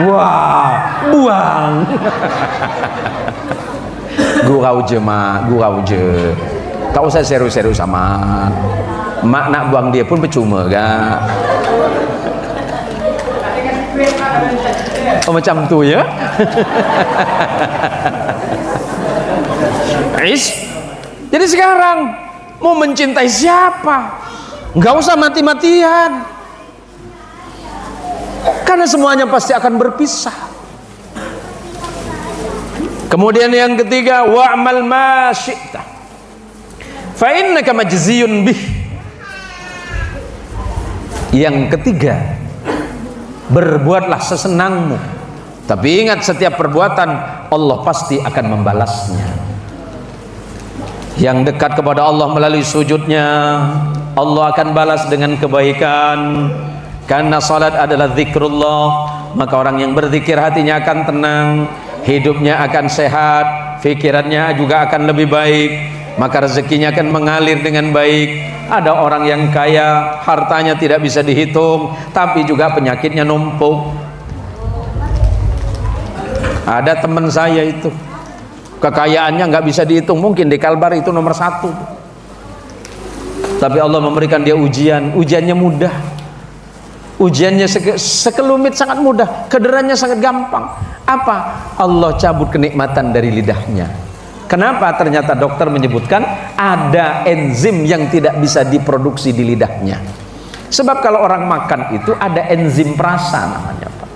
Wah, buang. Gurau je mak, gurau je. Tak usah serius-serius amat. Mak nak buang dia pun percuma gak? Oh macam tu ya. Jadi sekarang mau mencintai siapa? Nggak usah mati-matian, karena semuanya pasti akan berpisah. Kemudian yang ketiga, wa'mal ma syi'ta fa innaka majziyun bih. Yang ketiga, berbuatlah sesenangmu, tapi ingat setiap perbuatan Allah pasti akan membalasnya. Yang dekat kepada Allah melalui sujudnya, Allah akan balas dengan kebaikan. Karena salat adalah zikrullah, maka orang yang berzikir hatinya akan tenang, hidupnya akan sehat, pikirannya juga akan lebih baik, maka rezekinya akan mengalir dengan baik. Ada orang yang kaya, hartanya tidak bisa dihitung, tapi juga penyakitnya numpuk. Ada teman saya itu, kekayaannya nggak bisa dihitung, mungkin di Kalbar itu nomor 1. Tapi Allah memberikan dia ujian, ujiannya mudah. Ujiannya sekelumit sangat mudah, kederannya sangat gampang. Apa? Allah cabut kenikmatan dari lidahnya. Kenapa? Ternyata dokter menyebutkan ada enzim yang tidak bisa diproduksi di lidahnya. Sebab kalau orang makan itu ada enzim perasa namanya, Pak.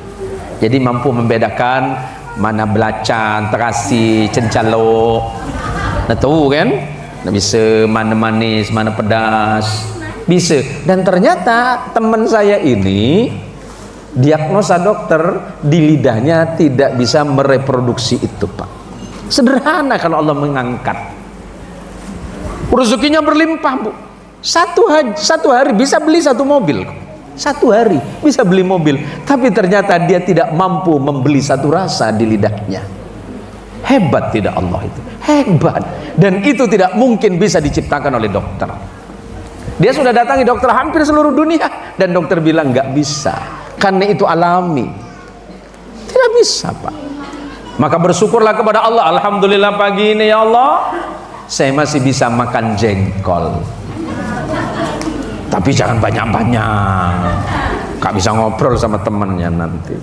Jadi mampu membedakan mana belacan, terasi, cencalo. Nah tahu kan? Nah, bisa mana manis, mana pedas. Bisa. Dan ternyata teman saya ini diagnosa dokter di lidahnya tidak bisa mereproduksi itu, Pak. Sederhana kalau Allah mengangkat. Rezekinya berlimpah, Bu. Satu hari bisa beli 1 mobil. 1 hari bisa beli mobil. Tapi ternyata dia tidak mampu membeli 1 rasa di lidahnya. Hebat tidak Allah itu? Hebat. Dan itu tidak mungkin bisa diciptakan oleh dokter. Dia sudah datangi dokter hampir seluruh dunia, dan dokter bilang nggak bisa, karena itu alami. Tidak bisa, Pak. Maka bersyukurlah kepada Allah. Alhamdulillah pagi ini ya Allah, saya masih bisa makan jengkol. Tapi jangan banyak-banyak, nggak bisa ngobrol sama temannya nanti.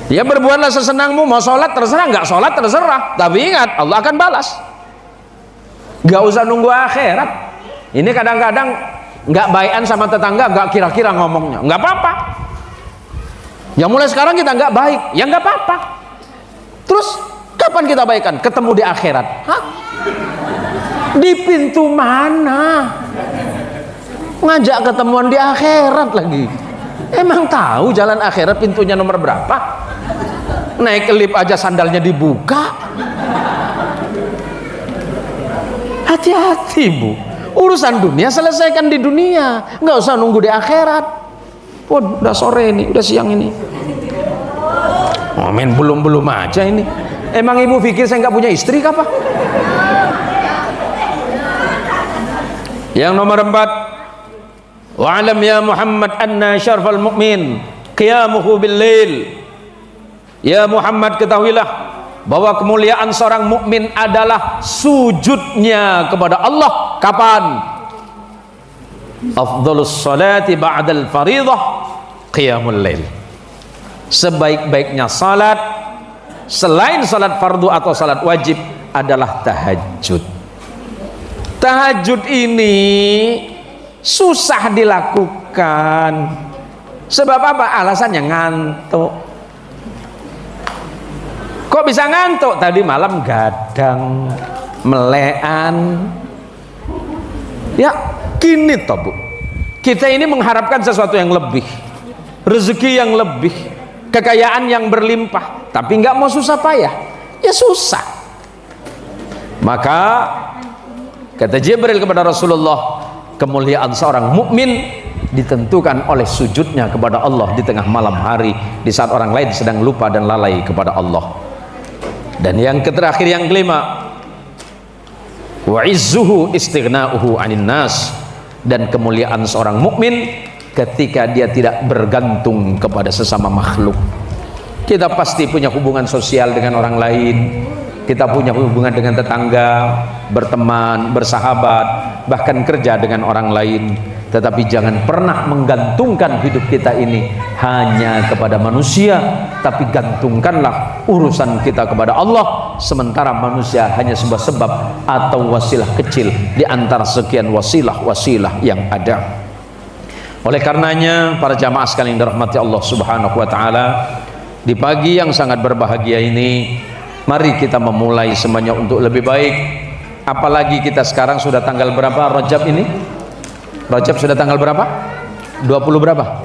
Ya berbuatlah sesenangmu, mau sholat terserah, nggak sholat terserah. Tapi ingat, Allah akan balas. Nggak usah nunggu akhirat. Ini kadang-kadang nggak baikan sama tetangga, nggak kira-kira ngomongnya, nggak apa-apa. Yang mulai sekarang kita nggak baik, ya nggak apa-apa. Terus kapan kita baikan? Ketemu di akhirat. Hah? Di pintu mana? Ngajak ketemuan di akhirat lagi. Emang tahu jalan akhirat pintunya nomor berapa? Naik ke lift aja sandalnya dibuka. Hati-hati, Bu. Urusan dunia selesaikan di dunia, nggak usah nunggu di akhirat. Oh, udah sore ini, udah siang ini. Oh, men, belum aja ini. Emang ibu pikir saya nggak punya istri kah, Pak? Yang nomor 4, Wa alam ya Muhammad anna syarfal mu'min qiyamuhu bil lail. Ya Muhammad, ketahuilah bahwa kemuliaan seorang mukmin adalah sujudnya kepada Allah. Kapan? Afdhalus salati ba'dal fariḍah qiyamul lail. Sebaik-baiknya salat selain salat fardu atau salat wajib adalah tahajud. Tahajud ini susah dilakukan. Sebab apa? Alasannya ngantuk. Kok bisa ngantuk? Tadi malam gadang, melean. Ya, gini toh Bu, kita ini mengharapkan sesuatu yang lebih, rezeki yang lebih, kekayaan yang berlimpah, tapi nggak mau susah payah. Ya susah. Maka kata Jibril kepada Rasulullah, kemuliaan seorang mukmin ditentukan oleh sujudnya kepada Allah di tengah malam hari, di saat orang lain sedang lupa dan lalai kepada Allah. Dan yang terakhir, yang kelima, wa izzuhu istighna'uhu 'anil nas, dan kemuliaan seorang mukmin ketika dia tidak bergantung kepada sesama makhluk. Kita pasti punya hubungan sosial dengan orang lain, kita punya hubungan dengan tetangga, berteman, bersahabat, bahkan kerja dengan orang lain. Tetapi jangan pernah menggantungkan hidup kita ini hanya kepada manusia, tapi gantungkanlah urusan kita kepada Allah, sementara manusia hanya sebuah sebab atau wasilah kecil di antara sekian wasilah-wasilah yang ada. Oleh karenanya, para jamaah sekalian yang dirahmati Allah Subhanahu wa taala, di pagi yang sangat berbahagia ini, mari kita memulai semuanya untuk lebih baik. Apalagi kita sekarang sudah tanggal berapa Rajab ini? Rajab sudah tanggal berapa? 20 berapa?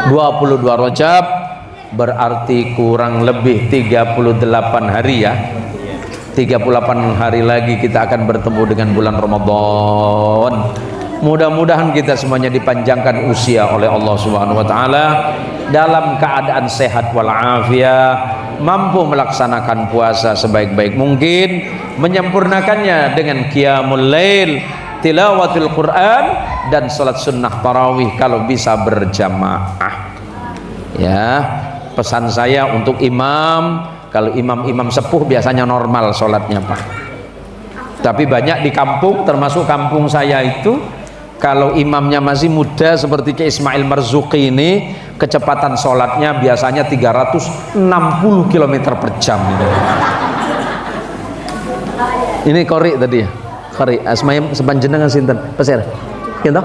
22 Rajab, berarti kurang lebih 38 hari ya. 38 hari lagi kita akan bertemu dengan bulan Ramadan. Mudah-mudahan kita semuanya dipanjangkan usia oleh Allah Subhanahu wa taala dalam keadaan sehat walafiat, mampu melaksanakan puasa sebaik-baik mungkin, menyempurnakannya dengan qiyamul lail, tilawatul Quran, dan salat sunnah tarawih kalau bisa berjamaah. Ya, pesan saya untuk imam, kalau imam-imam sepuh biasanya normal sholatnya Pak, tapi banyak di kampung, termasuk kampung saya itu, kalau imamnya masih muda seperti Ki Ismail Marzuki ini, kecepatan sholatnya biasanya 360 km per jam. Ini kori tadi ya, kori asma'im sepanjenengan sinten peser gitu?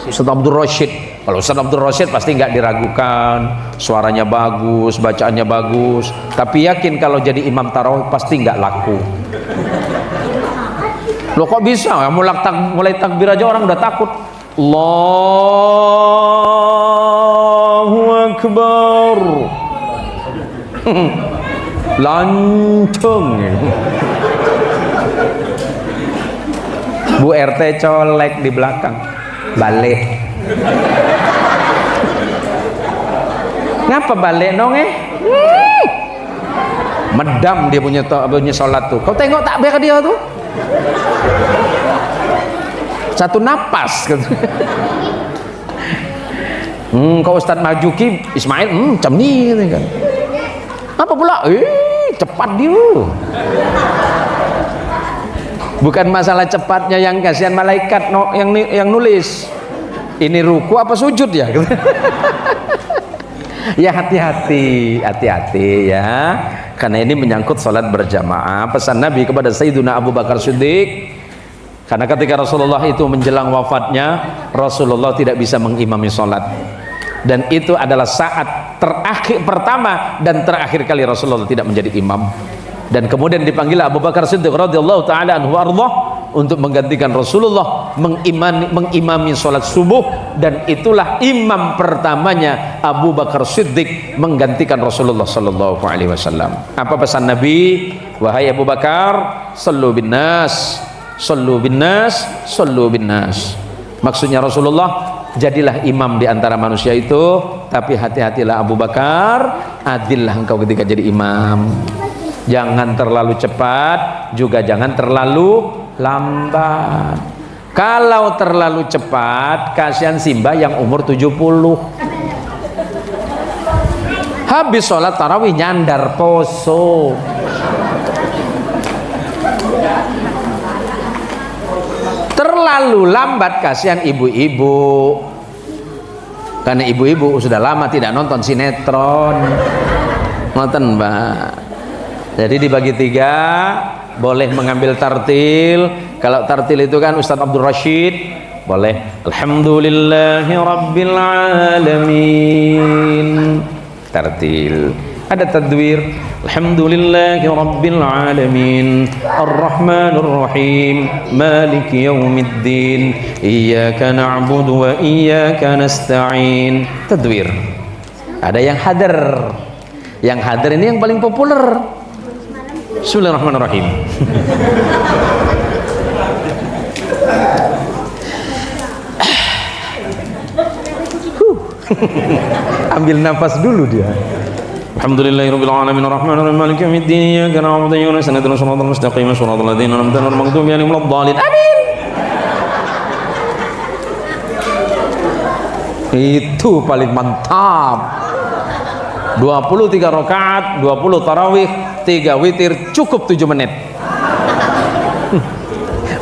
Ustaz Abdul Rashid. Kalau Ustaz Abdul Rashid pasti nggak diragukan, suaranya bagus, bacaannya bagus, tapi yakin kalau jadi imam tarawih pasti nggak laku. Loh kok bisa? Mulai takbir aja orang udah takut. Allahu Akbar. Lancung. Bu RT colek di belakang. Balik. Ngapa balik dong Medam dia punya sholat tuh. Kau tengok takbir dia tuh. Satu napas gitu. Kau Ustadz Marzuki Ismail macam ni kan. Apa pula? Cepat dia. Bukan masalah cepatnya yang kasihan malaikat yang nulis. Ini ruku apa sujud ya? Ya hati-hati ya. Karena ini menyangkut salat berjamaah. Pesan Nabi kepada Sayyiduna Abu Bakar Siddiq, karena ketika Rasulullah itu menjelang wafatnya, Rasulullah tidak bisa mengimami salat, dan itu adalah saat terakhir pertama dan terakhir kali Rasulullah tidak menjadi imam. Dan kemudian dipanggil Abu Bakar Siddiq radhiyallahu taala anhu ardhah untuk menggantikan Rasulullah mengimami salat subuh, dan itulah imam pertamanya Abu Bakar Siddiq menggantikan Rasulullah sallallahu alaihi wasallam. Apa pesan Nabi? Wahai Abu Bakar, sallu bin nas, sallu bin nas, sallu bin nas. Maksudnya Rasulullah, jadilah imam di antara manusia itu, tapi hati-hatilah Abu Bakar, adillah engkau ketika jadi imam. Jangan terlalu cepat, juga jangan terlalu lambat. Kalau terlalu cepat, kasihan Simbah yang umur 70. Habis sholat tarawih nyandar poso. Terlalu lambat, kasihan ibu-ibu. Karena ibu-ibu sudah lama tidak nonton sinetron. Nonton, Mbak. Jadi dibagi 3, boleh mengambil tartil. Kalau tartil itu kan Ustadz Abdul Rashid, boleh Alhamdulillahi Rabbil Alamin. Tartil. Ada tadwir Alhamdulillahi Rabbil Alamin Ar-Rahmanur Rahim Maliki Yawmiddin Iyyaka na'budu wa iyyaka nasta'in. Tadwir. Ada yang hadir. Yang hadir ini yang paling populer. Bismillahirrahmanirrahim. Ambil nafas dulu dia. Alhamdulillahirabbil alamin arrahmanir rahim maliki yaumiddin iyyaka na'budu wa iyyaka nasta'in ihdinas siratal mustaqim siratal ladzina an'amta 'alaihim ghairil maghdubi 'alaihim waladdallin. Amin. Itu paling mantap. 23 rakaat, 20 tarawih, 3 witir, cukup 7 menit.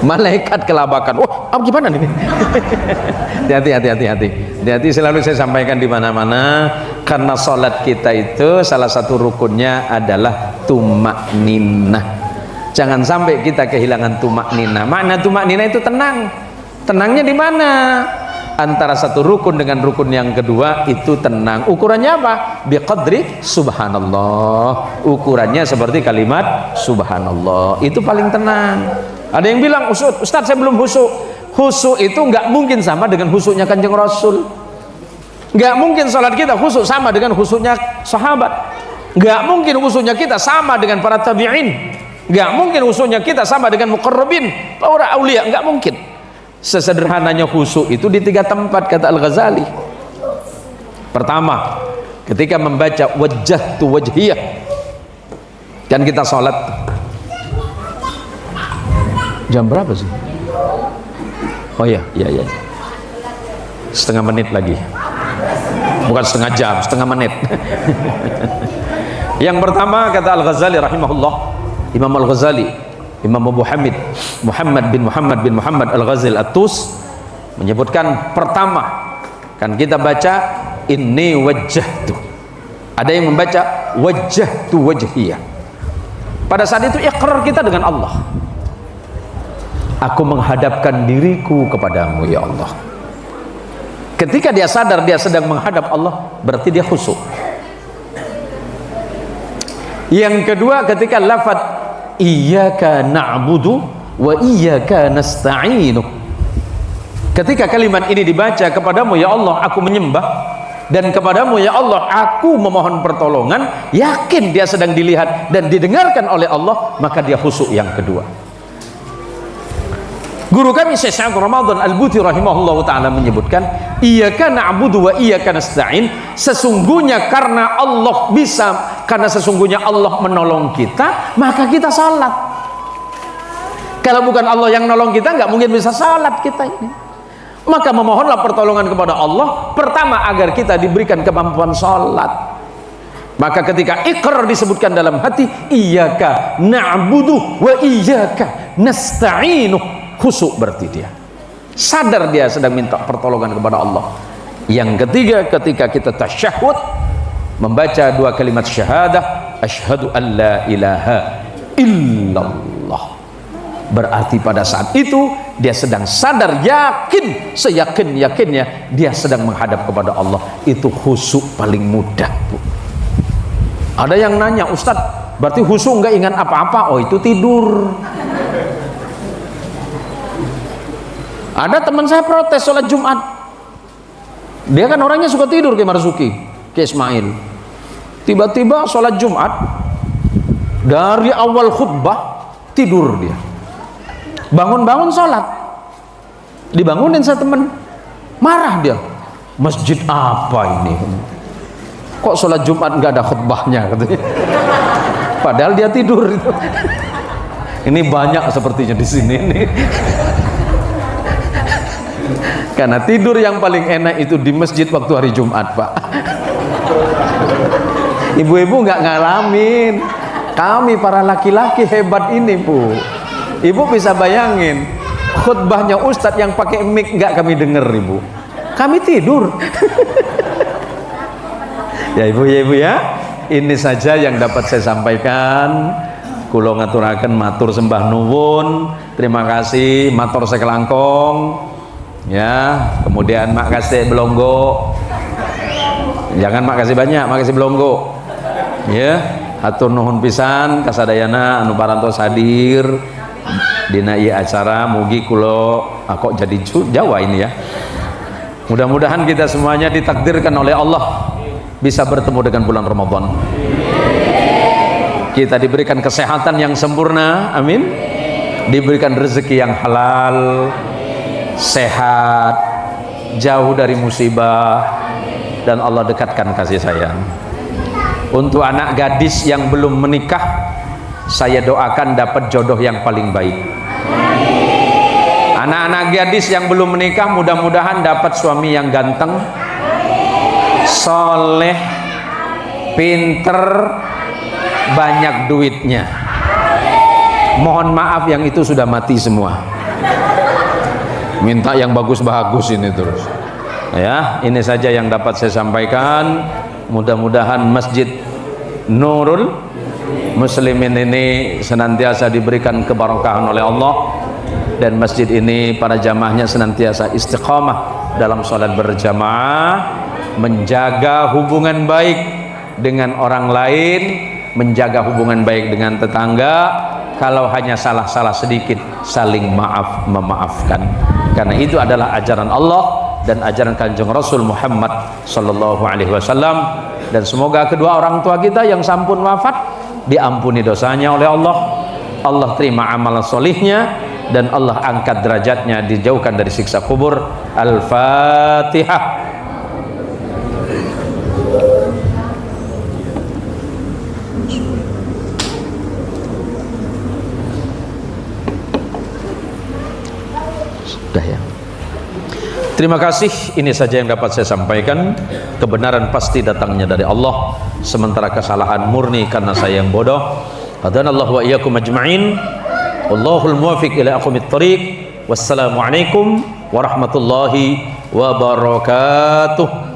Malaikat kelabakan. Wah, gimana nih? Hati-hati selalu saya sampaikan di mana-mana, karena sholat kita itu salah satu rukunnya adalah tumakninah. Jangan sampai kita kehilangan tumakninah. Makna tumakninah itu tenang. Tenangnya di mana? Antara satu rukun dengan rukun yang kedua itu tenang. Ukurannya apa? Biqadri subhanallah. Ukurannya seperti kalimat subhanallah. Itu paling tenang. Ada yang bilang, Ustadz saya belum husuk. Husuk itu nggak mungkin sama dengan husuknya Kanjeng Rasul. Nggak mungkin sholat kita husuk sama dengan husuknya sahabat. Nggak mungkin husuknya kita sama dengan para tabi'in. Nggak mungkin husuknya kita sama dengan muqarrabin, para aulia. Nggak mungkin. Sesederhananya husuk itu di 3 tempat, kata Al-Ghazali. Pertama, ketika membaca wajjahtu wajhiyah, kan kita sholat jam berapa sih? Oh ya, setengah menit lagi, bukan setengah jam, setengah menit. Yang pertama, kata Al-Ghazali rahimahullah, Imam Al-Ghazali, Imam Abu Hamid Muhammad bin Muhammad Al-Ghazali At-Tus menyebutkan, pertama kan kita baca inni wajjahtu. Ada yang membaca wajjahtu wajhiyah. Pada saat itu iqrar kita dengan Allah. Aku menghadapkan diriku kepadamu ya Allah. Ketika dia sadar dia sedang menghadap Allah, berarti dia khusyuk. Yang kedua, ketika lafaz iyyaka na'budu wa iyyaka nasta'inu, ketika kalimat ini dibaca, kepadamu ya Allah aku menyembah, dan kepadamu ya Allah aku memohon pertolongan, yakin dia sedang dilihat dan didengarkan oleh Allah, maka dia khusyuk yang kedua. Guru kami Syekh Sa'ad Ramadan Al-Buti rahimahullah ta'ala menyebutkan, iyyaka na'budu wa iyyaka nasta'in, sesungguhnya karena Allah bisa, karena sesungguhnya Allah menolong kita, maka kita salat. Kalau bukan Allah yang nolong kita, nggak mungkin bisa salat kita ini. Maka memohonlah pertolongan kepada Allah, pertama agar kita diberikan kemampuan salat. Maka ketika iqrar disebutkan dalam hati, iyyaka na'budu wa iyyaka nasta'inu, khusyuk berarti dia sadar dia sedang minta pertolongan kepada Allah. Yang ketiga, ketika kita tasyahud membaca 2 kalimat syahadah, asyhadu an la ilaha illallah, berarti pada saat itu dia sedang sadar, yakin, seyakin-yakinnya dia sedang menghadap kepada Allah. Itu khusyuk paling mudah, Bu. Ada yang nanya, Ustadz berarti khusyuk nggak ingat apa-apa? Oh, itu tidur. Ada teman saya protes sholat Jumat, dia kan orangnya suka tidur kayak Marzuki, kayak Ismail. Tiba-tiba sholat Jumat, dari awal khutbah tidur dia. Bangun-bangun sholat, dibangunin saya teman, marah dia, masjid apa ini? Kok sholat Jumat nggak ada khutbahnya? Katanya. Padahal dia tidur itu. Ini banyak sepertinya di sini. Karena tidur yang paling enak itu di masjid waktu hari Jumat, Pak. Ibu-ibu nggak ngalamin. Kami para laki-laki hebat ini, Bu. Ibu bisa bayangin khutbahnya ustadz yang pakai mic nggak kami denger, Ibu. Kami tidur. Ya Ibu ya. Ini saja yang dapat saya sampaikan. Kula ngaturaken matur sembah nuwun. Terima kasih matur sekelangkong. Ya, kemudian makasih belonggo. Jangan makasih banyak, makasih belonggo. Ya, hatur nuhun pisan kasadayana anu parantos hadir dina ieu acara. Mugi kula kok jadi Jawa ini ya. Mudah-mudahan kita semuanya ditakdirkan oleh Allah bisa bertemu dengan bulan Ramadan. Kita diberikan kesehatan yang sempurna, amin. Diberikan rezeki yang halal, sehat, jauh dari musibah, dan Allah dekatkan kasih sayang. Untuk anak gadis yang belum menikah, saya doakan dapat jodoh yang paling baik. Anak-anak gadis yang belum menikah, mudah-mudahan dapat suami yang ganteng, soleh, pinter, banyak duitnya. Mohon maaf yang itu sudah mati semua. Minta yang bagus-bagus ini terus. Ya, ini saja yang dapat saya sampaikan. Mudah-mudahan Masjid Nurul Muslimin ini senantiasa diberikan keberkahan oleh Allah, dan masjid ini para jamaahnya senantiasa istiqamah dalam sholat berjamaah, menjaga hubungan baik dengan orang lain, menjaga hubungan baik dengan tetangga. Kalau hanya salah-salah sedikit, saling maaf memaafkan, karena itu adalah ajaran Allah dan ajaran Kanjeng Rasul Muhammad sallallahu alaihi wasallam. Dan semoga kedua orang tua kita yang sampun wafat diampuni dosanya oleh Allah, Allah terima amal solihnya, dan Allah angkat derajatnya, dijauhkan dari siksa kubur. Al-Fatihah. Sudah ya. Terima kasih. Ini saja yang dapat saya sampaikan. Kebenaran pasti datangnya dari Allah, sementara kesalahan murni karena saya yang bodoh. Hadanallahu wa iyyakum ajma'in. Wallahul muwaffiq ila aqwamit thoriq. Wassalamualaikum warahmatullahi wabarakatuh.